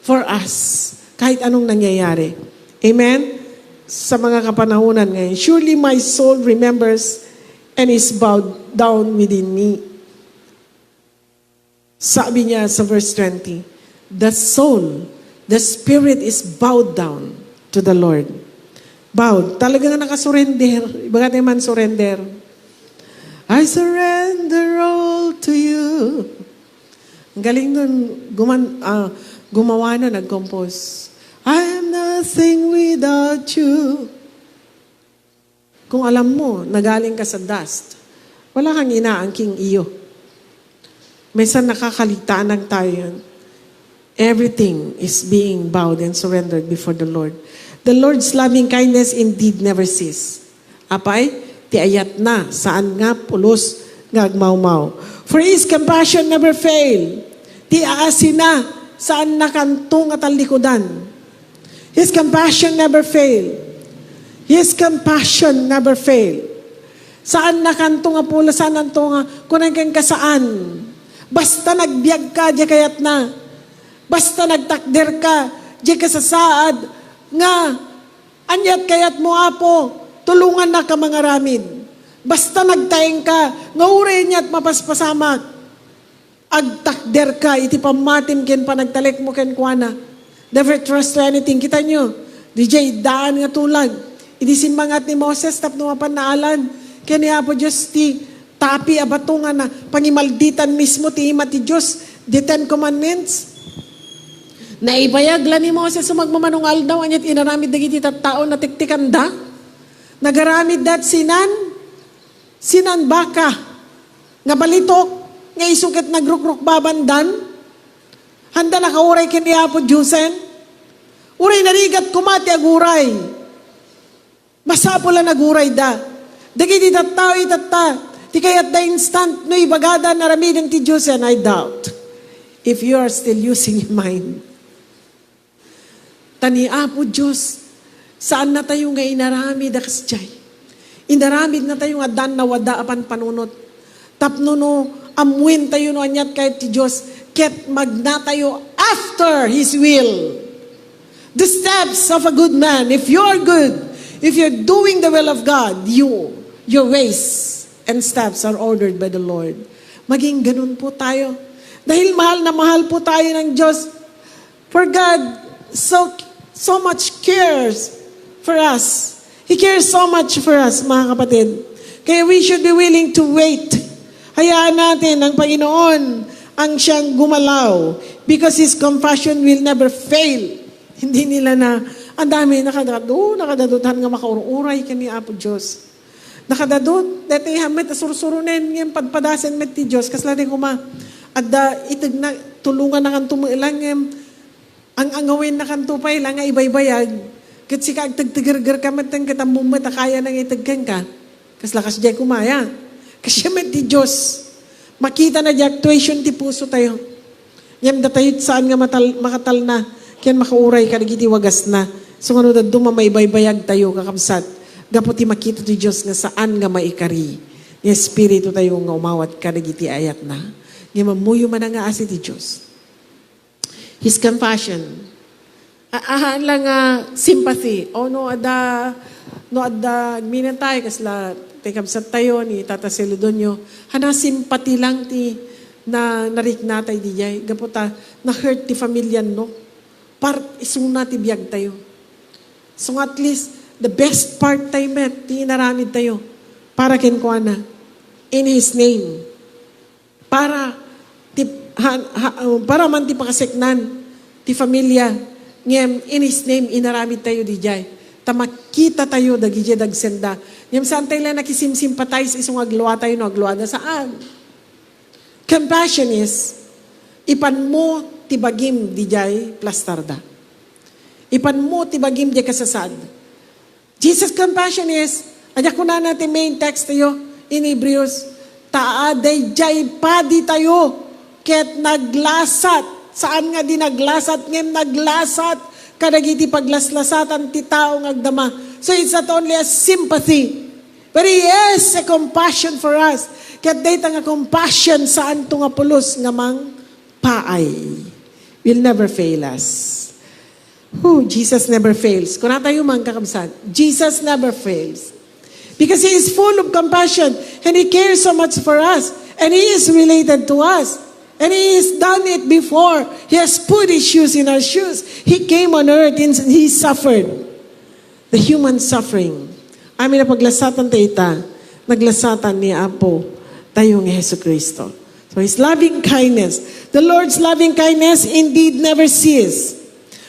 for us, kahit anong nangyayari. Amen? Sa mga kapanahunan ngayon, surely my soul remembers and is bowed down within me. Sabi niya sa verse 20, the soul, the spirit is bowed down to the Lord. Bowed. Talagang nakasurrender. Iba natin man surrender. I surrender all to you. Ang galing nun, gumawa na, nag-compose. I am nothing without you. Kung alam mo, nagaling ka sa dust, wala kang inaangking iyo. Minsan nakakalitaan ng tayo yan. Everything is being bowed and surrendered before the Lord. The Lord's loving kindness indeed never cease. Apay, ti ayat na, saan nga pulos ngagmaumaw. For His compassion never fail. Ti aasin na, saan nakantong at alikodan. His compassion never fail. His compassion never fail. Saan nakantong nga pulos, saan antong nga, kunang kang kasaan. Basta nagbiag ka, di kayat na. Basta nagtakder ka, di ka sa saad, nga, anyat kayat mo Apo, tulungan na ka mga ramid. Basta nagtaeng ka, nga uri niya't mapaspasamak. Agtakder ka, iti pamatim ken panagtalek mo ken kuana. Never trust to anything. Kita nyo, DJ, daan nga tulag. Iti simbangat ni Moses, tapno mapan naalan. Kaya ni Apo Diyos, ti tapi abatungan na, pangimalditan mismo, ti ima ti Diyos, the 10 Commandments. Naipayag la ni Moses sumagmamanungal daw, anyat inaramid dagiti tattao na tiktikan da. Nagaramid dat sinan baka, nga balitok, nga isukat nagrukruk babandan, handa nakauray kini Apo Diyosen, uray narigat kumati aguray, masapula naguray da, dagiti tattao itatta, ti kayat da instant, no ibagada naramid ang ti Diyosen, I doubt, if you are still using your mind. Tani Apo Diyos, saan na tayo nga inarami da kasjay? Inaramid na tayo nga dan na wada apan panunot. Tapno no, amuin tayo no anyat kahit ti Diyos, ket magna tayo after His will. The steps of a good man, if you're good, if you're doing the will of God, your ways and steps are ordered by the Lord. Maging ganun po tayo. Dahil mahal na mahal po tayo ng Diyos. For God so much cares for us. He cares so much for us, mga kapatid. Kaya we should be willing to wait. Hayaan natin ang Panginoon ang siyang gumalaw because His compassion will never fail. Hindi nila na, ang dami, nakadadutan nga makaururay kani Apo Diyos. Nakadadot, dati hamit, sursurunin, ngayon padpadasan met ti Diyos, kasla rin kuma, at itig na, tulungan na kanto mo ilang, ang angawin na kanto pa ilang, nga ibaybayag, kasi ka agtagtigargar ka matang katambong mata kaya nang itagkan ka. Kaslakas diya kumaya. Kasi met ti Diyos. Makita na diya actuation ti puso tayo. Yan da tayo saan nga makatal na. Kaya makauray ka nagiti wagas na. So nga da dumamay baybayag tayo kakabsat. Gaputi makita ti Diyos nga saan nga maikari. Nga Espiritu tayo nga umawat ka nagiti ayat na. Nga mamuyo man nga asi ti Diyos. His compassion. Ahan lang sympathy. O no ada minantay kasla tekabsat tayo ni Tata Celudonio. Hana sympathy lang ti na narik natay di jay. Gaputa na hurt ti familyan no. Part isuna ti biyag tayo. So at least the best part tayo met ti naramid tayo para ken kuana in His name. Para man ti pakaseknan ti familia ngem in His name inaramid tayo di jay. Tamakita tayo dagiti dagsenda. Ngem saan tayo lang nakisimsympathize isong agluwa tayo no agluwa na saan? Compassion is ipan mo ti bagim di jay plastarda. Ipan mo ti bagim di kasasad. Jesus compassion is adya ko na natin main text tayo in Hebrews taaday jay padi tayo ket naglasat. Saan nga di naglasat ngem naglasat kadagiti paglaslasatan ti tao nga agdama. So it's not only a sympathy, but He is a compassion for us. Ket dayta nga compassion saan to nga pulos nga mang paay will never fail us. Jesus never fails. Kung tayo man kakabsat, Jesus never fails. Because He is full of compassion and He cares so much for us and He is related to us. And He has done it before. He has put His shoes in our shoes. He came on earth and He suffered. The human suffering. Amin na paglasatan tayo naglasatan ni Apo tayong Yesu Cristo. So His loving kindness. The Lord's loving kindness indeed never ceases.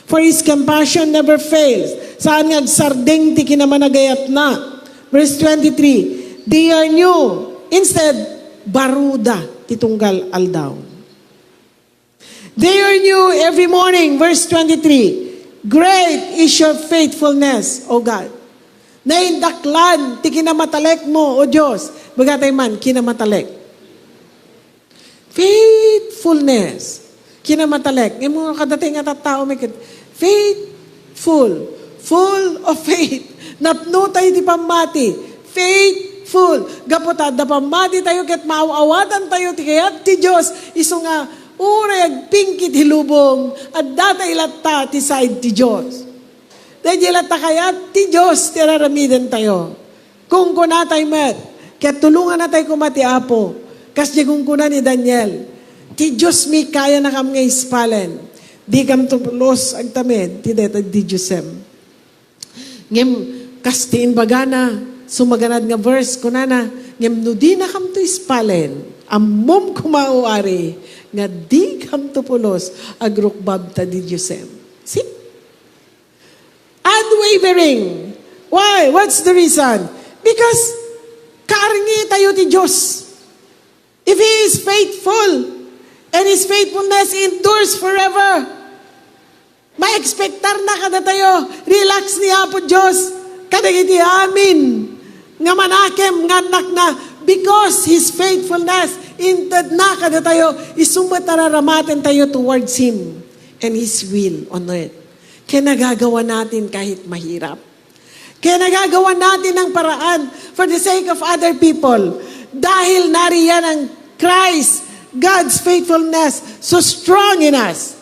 For His compassion never fails. Saan nga sardeng ti kinamanagayat na. Verse 23. They are new. Instead, baruda titunggal aldaw. They are new every morning. Verse 23. Great is your faithfulness, O God. Naindaklan, ti kinamatalek mo, O Diyos. Bagatay man, kinamatalek. Faithfulness. Kinamatalek. Yung mga kadating at tao, may faithful. Full of faith. Napno tayo ti pamati. Faithful. Gapota, da pamati tayo ket maawawatan tayo ti kayat ti Diyos. Iso nga, ureg pingkit hilubong at data ilata ti side ti Diyos. Dahil ilata kaya ti Diyos ti raramidan tayo. Kung kuna tayo met, kaya tulungan na tayo kumati Apo. Kasi kung kuna ni Daniel, ti Diyos mi kaya na kam nga ispalen. Di kam tupulos ang tamed, ti deta di Diyosem. Ngem, kastiin bagana, sumaganad nga verse, kunana, ngem no di na kam to ispalen, ammom kumauari, nga di kam tupulos agrukbab ta di Diyosem. See? Unwavering. Why? What's the reason? Because kaarngi tayo ti Diyos. If He is faithful and His faithfulness endures forever, ma-expectar na kada tayo. Relax ni Apo Diyos. Kadagiti amin. Nga manakem, nga anak na. Because His faithfulness, intad na kada tayo, isumatararamatin tayo towards Him and His will on earth. Kaya nagagawa natin kahit mahirap. Kaya nagagawa natin ng paraan for the sake of other people. Dahil nariyan ang Christ, God's faithfulness, so strong in us.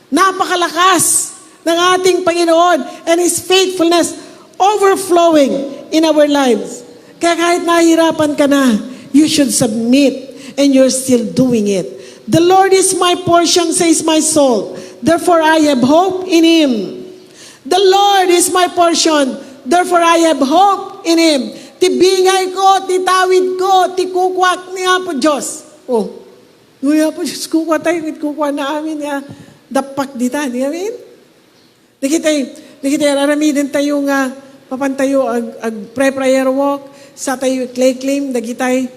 Napakalakas ng ating Panginoon and His faithfulness overflowing in our lives. Kaya kahit nahihirapan ka na, you should submit and you're still doing it. The Lord is my portion, says my soul. Therefore I have hope in Him. The Lord is my portion. Therefore I have hope in Him. Ti bingay ko, ti tawid ko, ti kukwak niya po Diyos. Oh, niya po Diyos, kukwak tayo, kukwak na amin niya. Dapak dita, di amin? Nakita aramidin tayo nga, papantayo, ag prayer walk, sa tayo i-claim, dagitay,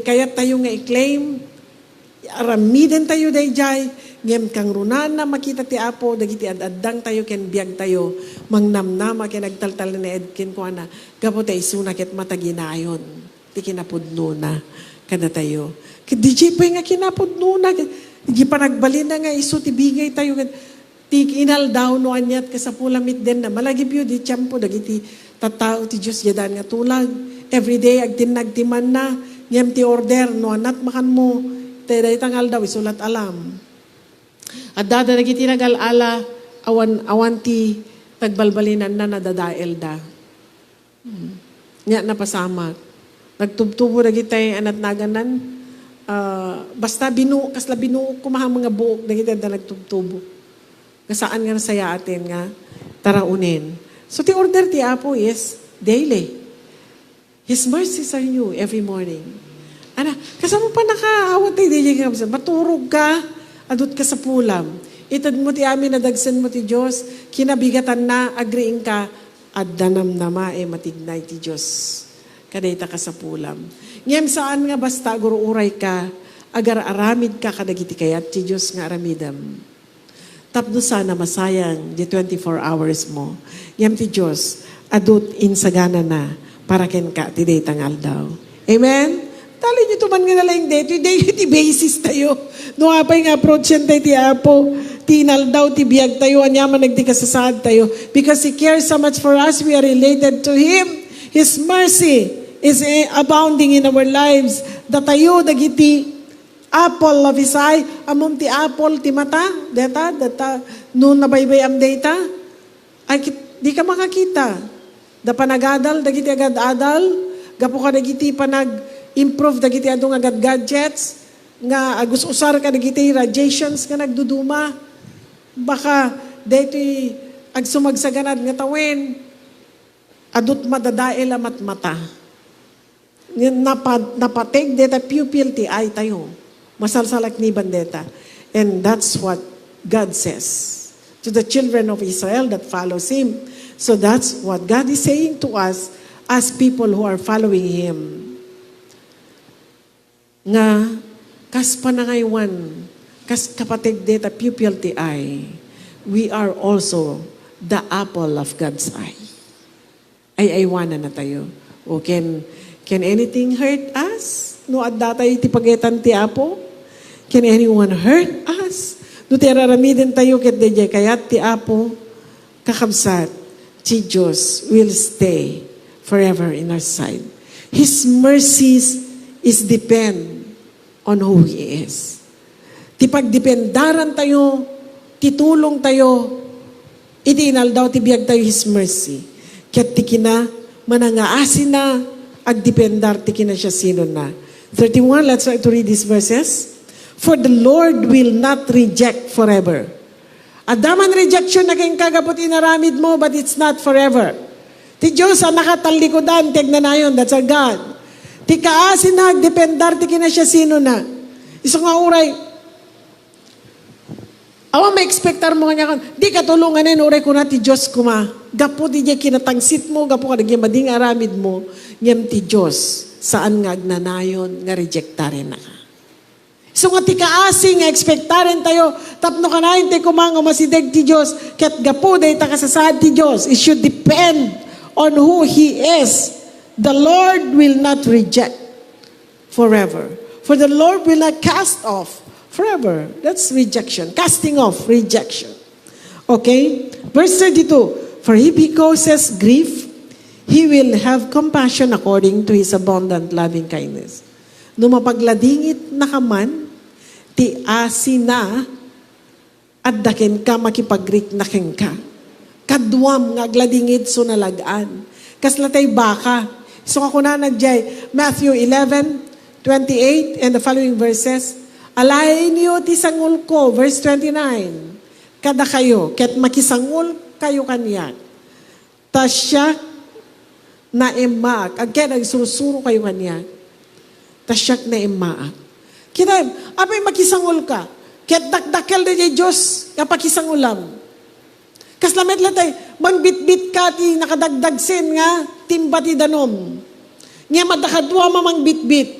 kayat tayo nga i-claim, aramidin tayo dayjay, ngem kang runan na makita ti Apo, dagiti ad-addang tayo, ken biag tayo, mangnamnama, ken nagtaltal na edkin ko na, gapo tayo isuna ket mataginayon, ti kinapudno na, kada tayo. DJ pa nga kinapudno na, di pa nagbalin na nga, iso ti bigay tayo, ti inal daw no anyat kasapulamit din na, malagip yun, di tiyampo, dagiti tatao ti Diyos yadan nga tulag. Everyday agtinagtiman na, ngem ti order, no anat makan mo, tayo tangal daw, isulat alam. At dada nagiti nagal-ala, awan ti tagbalbalinan na nadadael da. Nya napasamak. Nagtubtubo nagitay anat naganan, basta kasla binuok kumahang mga buok, nagitay da nagtubtubo. Kasaan nga nasaya atin nga, taraunin. So the order ti Apo is daily. His mercies are new every morning. Ana, kasama pa nakaawat tayo, maturog ka, adot ka sa pulam. Itad mo ti amin, nadagsan mo ti Diyos, kinabigatan na, agriing ka, at danam nama, matignay ti Diyos. Kadayta ka sa pulam. Ngem saan nga basta, guruuray ka, agar aramid ka, kadagiti kayat ti Diyos nga aramidam. Tapno sana masayang di 24 hours mo. Ngem ti Diyos, adot insagana na, para ken ka, ti day tangal daw. Amen? Tali nyo tuman nga nalang day, ti basis tayo. No apay nga approach yan tayo ti Apo, tinal daw, ti biyag tayo, anyaman nagdikasasad tayo. Because He cares so much for us, we are related to Him. His mercy is abounding in our lives. Datayo, dagiti, apple of His eye, amom ti apple, ti mata, data, noon nabaybay am data, ay di ka makakita. Da panagadal, dagiti agad-adal, gapo ka dagiti improve dagiti adong agad gadgets nga agus-usar ka dagiti radiations nga nagduduma baka daytoy agsumagsaganad nga tawen adut madadael amat mata napateg deta pupil ti ay tayo masalsalak ni bandeta, and that's what God says to the children of Israel that follows Him. So that's what God is saying to us as people who are following Him. Nga, kas panangaywan, kas kapatig deta pupil ti ay, we are also the apple of God's eye. Ay aywanan na tayo. O can anything hurt us? No adda tayo ti pagetan ti Apo? Can anyone hurt us? No tiraramidin tayo ket DJ kayat ti Apo, kakabsat, ti Diyos will stay forever in our side. His mercies is depend on who He is. Ti pagdependaran tayo, titulong tayo, itinal daw ti biyag tayo His mercy. Ket ti kina, manangaasin na, agdependar ti kina siya sino na. 31, let's try to read these verses. For the Lord will not reject forever. Adaman rejection na kayong kagapot inaramid mo, but it's not forever. Ti Diyos ang nakatalikodan, tignan na yun, that's our God. Ti kaasin na, agdependar, ti kina siya sino na. Iso nga uray, awa ma-expectar mo nga kan, di katulungan na uray ko na ti Diyos kuma. Gapo di niya kinatangsit mo, gapo ka nagyang mading aramid mo, ngem ti Diyos, saan nga agnanayon, nga rejectarin na ka. So nga ti kaasing nga ekspektaren tayo, tapno ka na ti kumang umasideg ti Diyos, ket gapo day takasasad ti Diyos. It should depend on who He is. The Lord will not reject forever. For the Lord will not cast off forever. That's rejection. Casting off, rejection. Okay? Verse 32. For if he causes grief, he will have compassion according to his abundant loving kindness. No mapagladingit na kaman, ti asina, at daken ka makipagrik na ken ka. Kadwam nga agladingit so nalagaan. Kaslatay baka. So ako na nagjay, Matthew 11:28 and the following verses, alay niyo ti sangul ko, verse 29, kada kayo, ket makisangul kayo kanyak. Ta siya na imaak, agken nagsurusuro kayo kanyak. Ta siya na imaak. Kita, apay makisangul ka, ket dakdakel di Diyos, kapakisangulam. Kaslamet latay, mangbitbit ka ti nakadagdag sen nga, timba ti danom. Nga madakadwa mamang bitbit.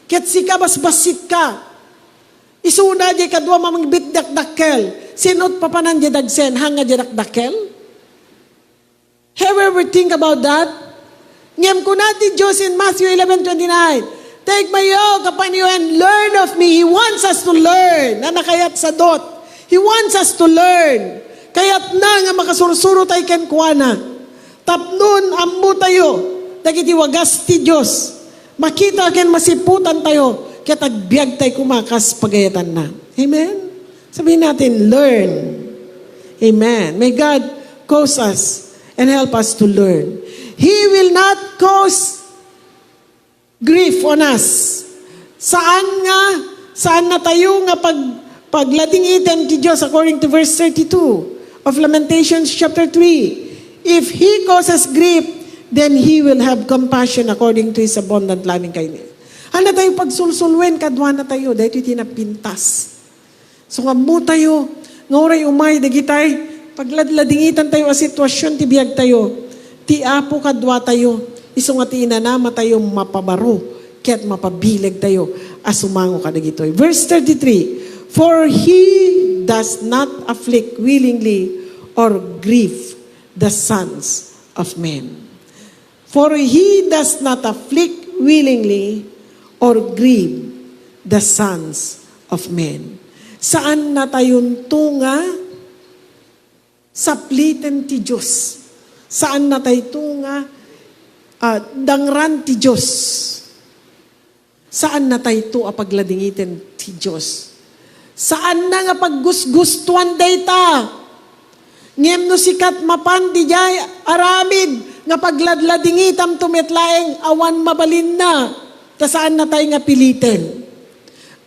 Ket si kabasbasit ka. Isuna di kadwa mamang bitdakdakel. Sinot papanan di dagsen, hanga di dakdakel? Have you ever think about that? Ngem ko natin Diyos in Matthew 11:29. Take my yoke upon you and learn of me. He wants us to learn. Na nakayat sa dot. He wants us to learn. Kaya't na nga makasursuro tayo ken kuana. Tapnon ammo tayo. Dagiti wagas ti Diyos. Makita ken masiputan tayo. Kaya tagbiag tayo kumakas pagayatan na. Amen? Sabihin natin, learn. Amen. May God cause us and help us to learn. He will not cause grief on us. Saan na tayo nga pagladingitan ti Diyos according to verse 32 of Lamentations chapter 3. If He causes grief, then He will have compassion according to His abundant loving kindness. Handa tayo pagsulsulwen, kadwa na tayo, dahil ito tinapintas. So nga mo tayo, nga oray umay, dagitay, pagladladingitan tayo a sitwasyon, tibiyag tayo, ti apo kadwa tayo, iso nga ti inanama tayo mapabaro, kaya't mapabilag tayo, asumango ka dagitoy. Verse 33, for He does not afflict willingly or grieve the sons of men. For He does not afflict willingly or grieve the sons of men. Saan na tayon tunga? Sapliten ti Diyos. Saan na tayo tunga? Dangran ti Diyos. Saan na tayo to apagladingitin ti Diyos? Saan na nga paggusgustuan dayta? Ngem no sikat mapan di jay aramid nga pagladladingitam tumetlaeng awan mabalin na. Ta saan na tayo nga pilitin?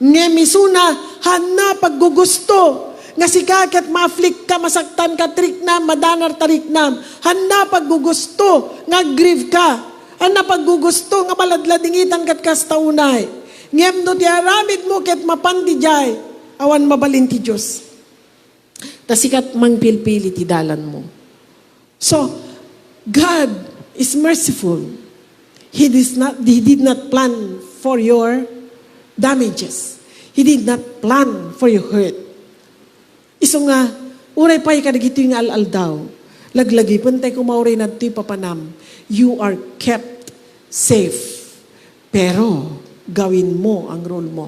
Ngem isuna hanna paggugusto nga sikakat ma-afflict ka, masaktan ka, triknam, madanar tariknam. Hanna paggugusto nga grieve ka. Hanna paggugusto nga maladladingitan kat kastaunay. Ngem no ti aramid mo ket mapan di jay awan mabalin ti Diyos. Tasikat mangpilpili ti dalan mo. So, God is merciful. He did not plan for your damages. He did not plan for your hurt. Iso nga, uray pa'y kadagito yung al-al daw. Laglagi, pantay kumauray na ito'y papanam. You are kept safe. Pero, gawin mo ang role mo.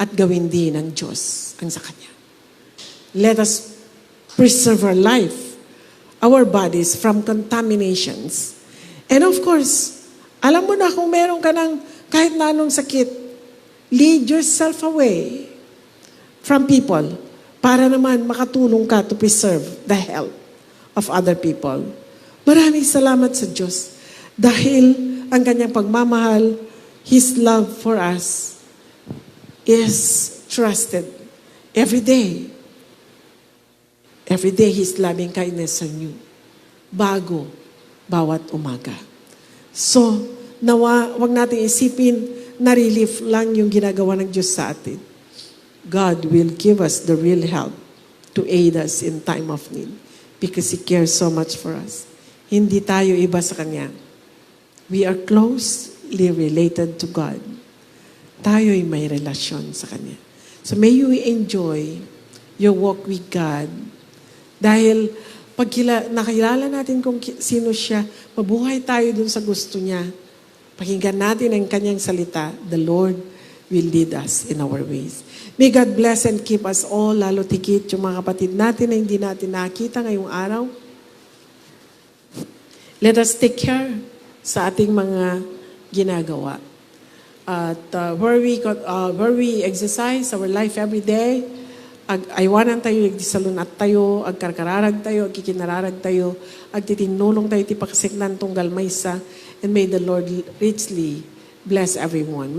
At gawin din ng Diyos ang sa Kanya. Let us preserve our life, our bodies from contaminations. And of course, alam mo na kung meron ka ng kahit na anong sakit, lead yourself away from people para naman makatulong ka to preserve the health of other people. Maraming salamat sa Diyos dahil ang Kanyang pagmamahal, His love for us, is trusted every day. Every day, His loving kindness on you. Bago, bawat umaga. So, nawa, wag natin isipin na relief lang yung ginagawa ng Diyos sa atin. God will give us the real help to aid us in time of need because He cares so much for us. Hindi tayo iba sa Kanya. We are closely related to God. Tayo'y may relasyon sa Kanya. So may you enjoy your walk with God. Dahil pag nakilala natin kung sino siya, mabuhay tayo dun sa gusto niya. Pakinggan natin ang Kanyang salita, the Lord will lead us in our ways. May God bless and keep us all, lalo tikit yung mga kapatid natin na hindi natin nakita ngayong araw. Let us take care sa ating mga ginagawa. At where we exercise our life every day, aywanan tayo, agdisalunat tayo, agkarkararag tayo, agkikinararag tayo, agtitinulong tayo, ti pakasiklan tong galmaysa, and may the Lord richly bless everyone.